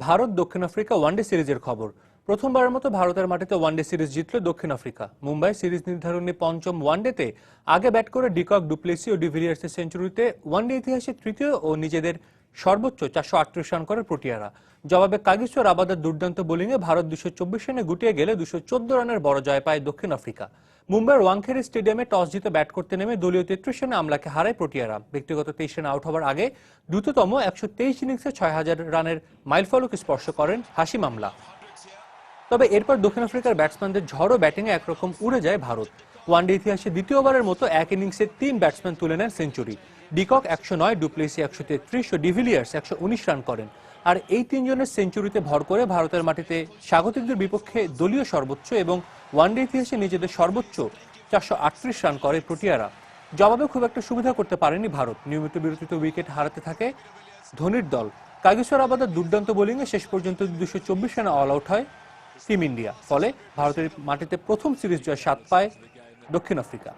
ভারত দক্ষিণ আফ্রিকা ওয়ানডে সিরিজের খবর। প্রথমবারের মতো ভারতের মাটিতে ওয়ানডে সিরিজ জিতল দক্ষিণ আফ্রিকা। মুম্বাই সিরিজ নির্ধারণী পঞ্চম ওয়ানডেতে আগে ব্যাট করে ডিকক, ডুপ্লেসি ও ডিভিলিয়ার্সের সেঞ্চুরিতে ওয়ানডে ইতিহাসে তৃতীয় ও নিজেদের সর্বোচ্চ 438 রান করে প্রোটিয়ারা। জবাবে কাগিসো রাবাদার দুর্দান্ত বোলিংয়ে ভারত 224 রানে গুটিয়ে গেলে 214 রানের বড় জয় পায় দক্ষিণ আফ্রিকা। মুম্বাইয়ের ওয়াংখেড়ে স্টেডিয়ামে টস জিতে ব্যাট করতে নেমে দলীয় 33 রানে আমলাকে হারায় প্রোটিয়ারা। ব্যক্তিগত 23 রানে আউট হওয়ার আগে দ্রুততম 123 ইনিংসে 6000 রানের মাইলফলক স্পর্শ করেন হাশিম আমলা। তবে এরপর দক্ষিণ আফ্রিকার ব্যাটসম্যানদের ঝড়ো ব্যাটিংয়ে একরকম উড়ে যায় ভারত। ওয়ানডে ইতিহাসে দ্বিতীয়বারের মতো এক ইনিংসে 3 ব্যাটসম্যান তুলে নেন সেঞ্চুরি। ডিকক 109, ডুপ্লেসি 133 ও ডিভিলিয়ার্স 119 রান করেন। আর এই 3 জনের সেঞ্চুরিতে ভর করে ভারতের মাটিতে স্বাগতিকদের বিপক্ষে দলীয় সর্বোচ্চ এবং ওয়ানডে ইতিহাসে নিজেদের সর্বোচ্চ 438 রান করে প্রোটিয়ারা। জবাবে খুব একটা সুবিধা করতে পারেনি ভারত। নিয়মিত বিরতিতে উইকেট হারাতে থাকে ধোনির দল। কাগিসো রাবাদার দুর্দান্ত বোলিংয়ে শেষ পর্যন্ত 224 রানে অল আউট হয় টিম ইন্ডিয়া। ফলে ভারতের মাটিতে প্রথম সিরিজ জয় 7 পায় দক্ষিণ আফ্রিকা।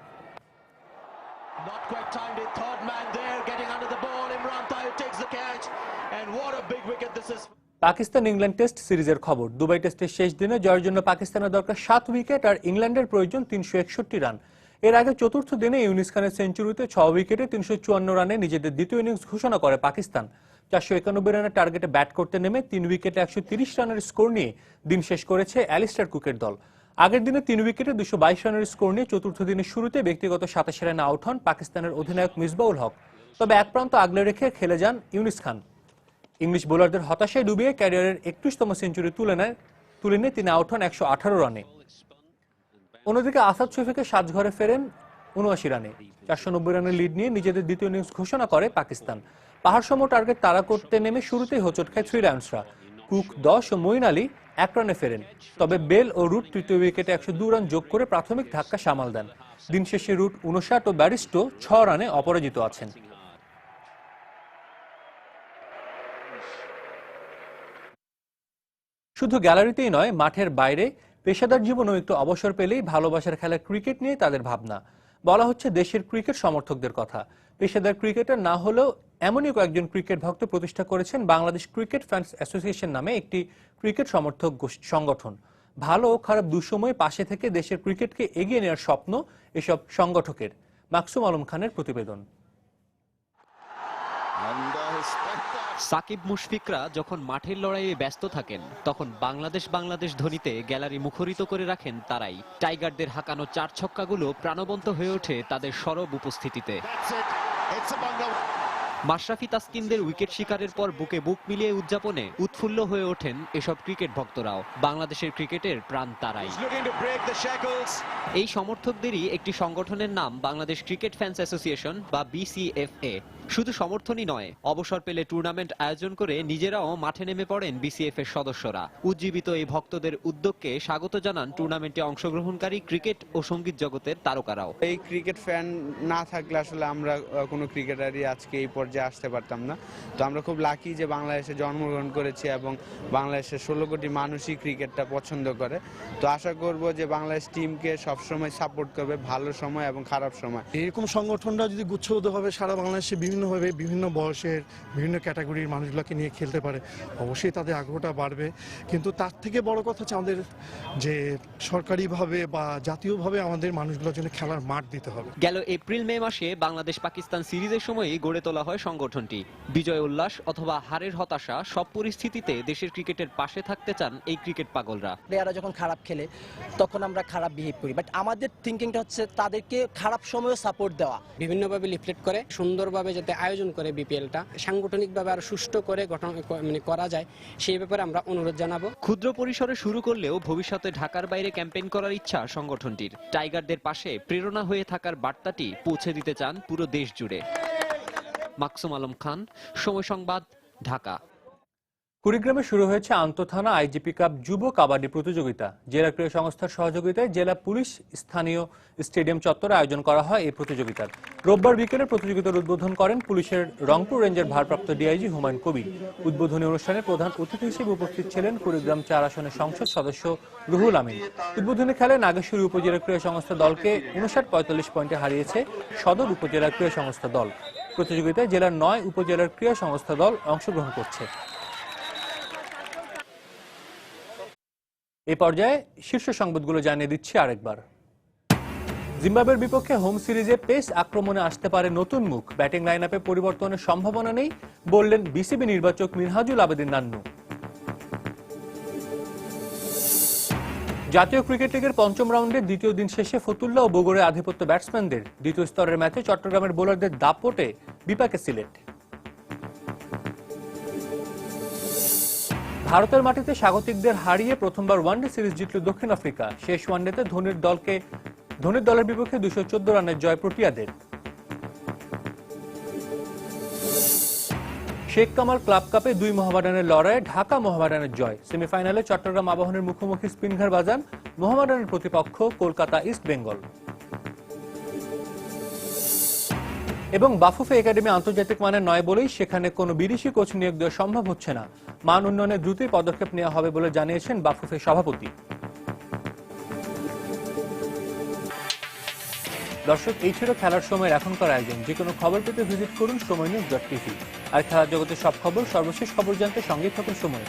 পাকিস্তান ইংল্যান্ড টেস্ট সিরিজের খবর। দুবাই টেস্টের শেষ দিনে জয়ের জন্য পাকিস্তানের দরকার 7 উইকেট আর ইংল্যান্ডের প্রয়োজন 361 রান। এর আগে চতুর্থ দিনে ইউনিস খানের সেঞ্চুরিতে 6 উইকেটে 354 রানে নিজেদের দ্বিতীয় ইনিংস ঘোষণা করে পাকিস্তান। 491 রানের টার্গেটে ব্যাট করতে নেমে 3 উইকেটে 130 রানের স্কোর নিয়ে দিন শেষ করেছে অ্যালিস্টার কুকের দল। আগের দিনে 3 উইকেটে 222 রানের স্কোর নিয়ে চতুর্থ দিনের শুরুতে ব্যক্তিগত 27 রানে আউট হন পাকিস্তানের অধিনায়ক মিসবাউল হক। তবে এক প্রান্ত আগলে রেখে খেলে যান ইউনিস খান। ইংলিশ বোলারদের হতাশায় ডুবিয়ে ক্যারিয়ারের 21তম সেঞ্চুরি তুলে নিয়ে তিনি আউট হন 118 রানে। অন্যদিকে আসাদ শফিকে সাজঘরে ফেরেন 79 রানে। 490 রানের লিড নিয়ে নিজেদের দ্বিতীয় ইনিংস ঘোষণা করে পাকিস্তান। পাহাড়সম টার্গেট তাড়া করতে নেমে শুরুতেই হোঁচট খায় 3 রানসরা। কুক 10 ও মঈন আলী 1 রানে ফেরেন। তবে বেল ও রুট তৃতীয় উইকেটে 102 রান যোগ করে প্রাথমিক ধাক্কা সামাল দেন। দিন শেষে রুট 59 ও ব্যারিস্টো 6 রানে অপরাজিত আছেন। শুধু গ্যালারিতেই নয়, মাঠের বাইরে পেশাদার জীবনেও একটু অবসর পেলেই ভালোবাসার খেলা ক্রিকেট নিয়ে তাদের ভাবনা। বলা হচ্ছে দেশের ক্রিকেট সমর্থকদের কথা। পেশাদার ক্রিকেটার না হলেও এমনই কয়েকজন ক্রিকেট ভক্ত প্রতিষ্ঠা করেছেন বাংলাদেশ ক্রিকেট ফ্যান্স অ্যাসোসিয়েশন নামে একটি ক্রিকেট সমর্থক সংগঠন। ভালো ও খারাপ দুঃসময়ে পাশে থেকে দেশের ক্রিকেটকে এগিয়ে নেওয়ার স্বপ্ন এসব সংগঠকের। মাকসুম আলম খানের প্রতিবেদন। সাকিব মুশফিকরা যখন মাঠের লড়াইয়ে ব্যস্ত থাকেন, তখন বাংলাদেশ ধ্বনিতে গ্যালারি মুখরিত করে রাখেন তারাই। টাইগারদের হাঁকানো 4 ছক্কাগুলো প্রাণবন্ত হয়ে ওঠে তাদের সরব উপস্থিতিতে। মাশরাফি তাসকিনদের উইকেট শিকারের পর বুকে বুক মিলিয়ে উদযাপনে উৎফুল্ল হয়ে ওঠেন এসব ক্রিকেট ভক্তরাও। বাংলাদেশের ক্রিকেটের প্রাণ তারাই। এই সমর্থকদেরই একটি সংগঠনের নাম বাংলাদেশ ক্রিকেট ফ্যান্স অ্যাসোসিয়েশন বা BCFA। শুধু সমর্থনই নয়, অবসর পেলে টুর্নামেন্ট আয়োজন করে নিজেরাও মাঠে নেমে পড়েন BCF এর সদস্যরা। উজ্জীবিত এই ভক্তদের উদ্যোগকে স্বাগত জানান টুর্নামেন্টে অংশগ্রহণকারী ক্রিকেট ও সঙ্গীত জগতের তারকারাও। এই ক্রিকেট ফ্যান না থাকলে আসলে আমরা কোনো ক্রিকেটারই আজকে এই পর্যায়ে পর্যায়ে আসতে পারতাম না। তো আমরা খুব লাকি যে বাংলাদেশে জন্মগ্রহণ করেছি এবং বাংলাদেশের 16 কোটি মানুষই ক্রিকেটটা পছন্দ করে। তো আশা করব যে বাংলাদেশ টিমকে সবসময় সাপোর্ট করবে, ভালো সময় এবং খারাপ সময়। এরকম সংগঠনটা যদি গুচ্ছবদ্ধভাবে সারা বাংলাদেশে বিভিন্নভাবে বিভিন্ন বয়সের বিভিন্ন ক্যাটাগরির মানুষগুলোকে নিয়ে খেলতে পারে, অবশ্যই তাদের আগ্রহটা বাড়বে। কিন্তু তার থেকে বড় কথা হচ্ছে আমাদের যে সরকারিভাবে বা জাতীয়ভাবে আমাদের মানুষগুলোর জন্য খেলার মাঠ দিতে হবে। গেল এপ্রিল মে মাসে বাংলাদেশ পাকিস্তান সিরিজের সময়ই গড়ে তোলা হয় সংগঠনটি। বিজয় উল্লাস অথবা হারের হতাশা সব পরিস্থিতিতে দেশের ক্রিকেটের পাশে থাকতে চান এই ক্রিকেট পাগলরা। প্লেয়াররা যখন খারাপ খেলে তখন আমরা খারাপ বিহেভ করি, বাট আমাদের থিঙ্কিংটা হচ্ছে তাদেরকে খারাপ সময়েও সাপোর্ট দেওয়া। বিভিন্নভাবে লিফলেট করে সুন্দরভাবে যাতে আয়োজন করে বিপিএলটা সাংগঠনিকভাবে আরো সুষ্ঠু করে গঠন করা যায় সেই ব্যাপারে আমরা অনুরোধ জানাবো। ক্ষুদ্র পরিসরে শুরু করলেও ভবিষ্যতে ঢাকার বাইরে ক্যাম্পেইন করার ইচ্ছা সংগঠনটির। টাইগারদের পাশে প্রেরণা হয়ে থাকার বার্তাটি পৌঁছে দিতে চান পুরো দেশ জুড়ে। মাকসুম আলম খান, সময় সংবাদ, ঢাকা। কুড়িগ্রামে শুরু হয়েছে আন্তঃথানা আইজিপি কাপ যুব কাবাডি প্রতিযোগিতা। জেলা ক্রীড়া সংস্থার সহযোগিতায় জেলা পুলিশ স্থানীয় স্টেডিয়াম চত্বরে আয়োজন করা হয় এই প্রতিযোগিতার। রোববার বিকেলে প্রতিযোগিতার উদ্বোধন করেন পুলিশের রংপুর রেঞ্জের ভারপ্রাপ্ত ডিআইজি হুমায়ুন কবির। উদ্বোধনী অনুষ্ঠানে প্রধান অতিথি হিসেবে উপস্থিত ছিলেন কুড়িগ্রাম 4 আসনের সংসদ সদস্য রুহুল আমিন। উদ্বোধনী খেলায় নাগেশ্বরী উপজেলা ক্রীড়া সংস্থা দলকে 59-45 পয়েন্টে হারিয়েছে সদর উপজেলা ক্রীড়া সংস্থা দল। প্রতিযোগিতায় জেলার 9 উপজেলার ক্রীড়া সংস্থা দল অংশগ্রহণ করছে। এই পর্যায়ে শীর্ষ সংবাদগুলো জানিয়ে দিচ্ছি আরেকবার। জিম্বাবুয়ের বিপক্ষে হোম সিরিজে পেস আক্রমণে আসতে পারে নতুন মুখ। ব্যাটিং লাইনআপে পরিবর্তনের সম্ভাবনা নেই বললেন বিসিবি নির্বাচক মিনহাজুল আবেদিন নান্নু। জাতীয় ক্রিকেট লিগের 5ম রাউন্ডের দ্বিতীয় দিন শেষে ফতুল্লা ও বগুড়ে আধিপত্য ব্যাটসম্যানদের। দ্বিতীয় স্তরের ম্যাচে চট্টগ্রামের বোলারদের দাপটে বিপাকে সিলেট। ভারতের মাটিতে স্বাগতিকদের হারিয়ে প্রথমবার ওয়ানডে সিরিজ জিতল দক্ষিণ আফ্রিকা। শেষ ওয়ানডেতে ধোনির দলের বিপক্ষে 214 রানের জয় প্রোটিয়াদের। শেখ কামাল ক্লাব কাপে 2 মোহামেডানের লড়াইয়ে ঢাকা মোহামেডানের জয়। সেমিফাইনালে চট্টগ্রাম আবাহনীর মুখোমুখি স্পিনঘার বাজান মোহামেডানের প্রতিপক্ষ কলকাতা ইস্ট বেঙ্গল। এবং বাফুফে একাডেমি আন্তর্জাতিক মানের নয় বলেই সেখানে কোনো বিদেশি কোচ নিয়োগ দেওয়া সম্ভব হচ্ছে না। মান উন্নয়নে দ্রুতই পদক্ষেপ নেওয়া হবে বলে জানিয়েছেন বাফুফে সভাপতি। দর্শক, এই ছিল খেলার সময়ের এখনকার আয়োজন। যে কোনো খবর পেতে ভিজিট করুন সময়নিউজ.tv। আর খেলার জগতের সব খবর, সর্বশেষ খবর জানতে সঙ্গে থাকুন সময়।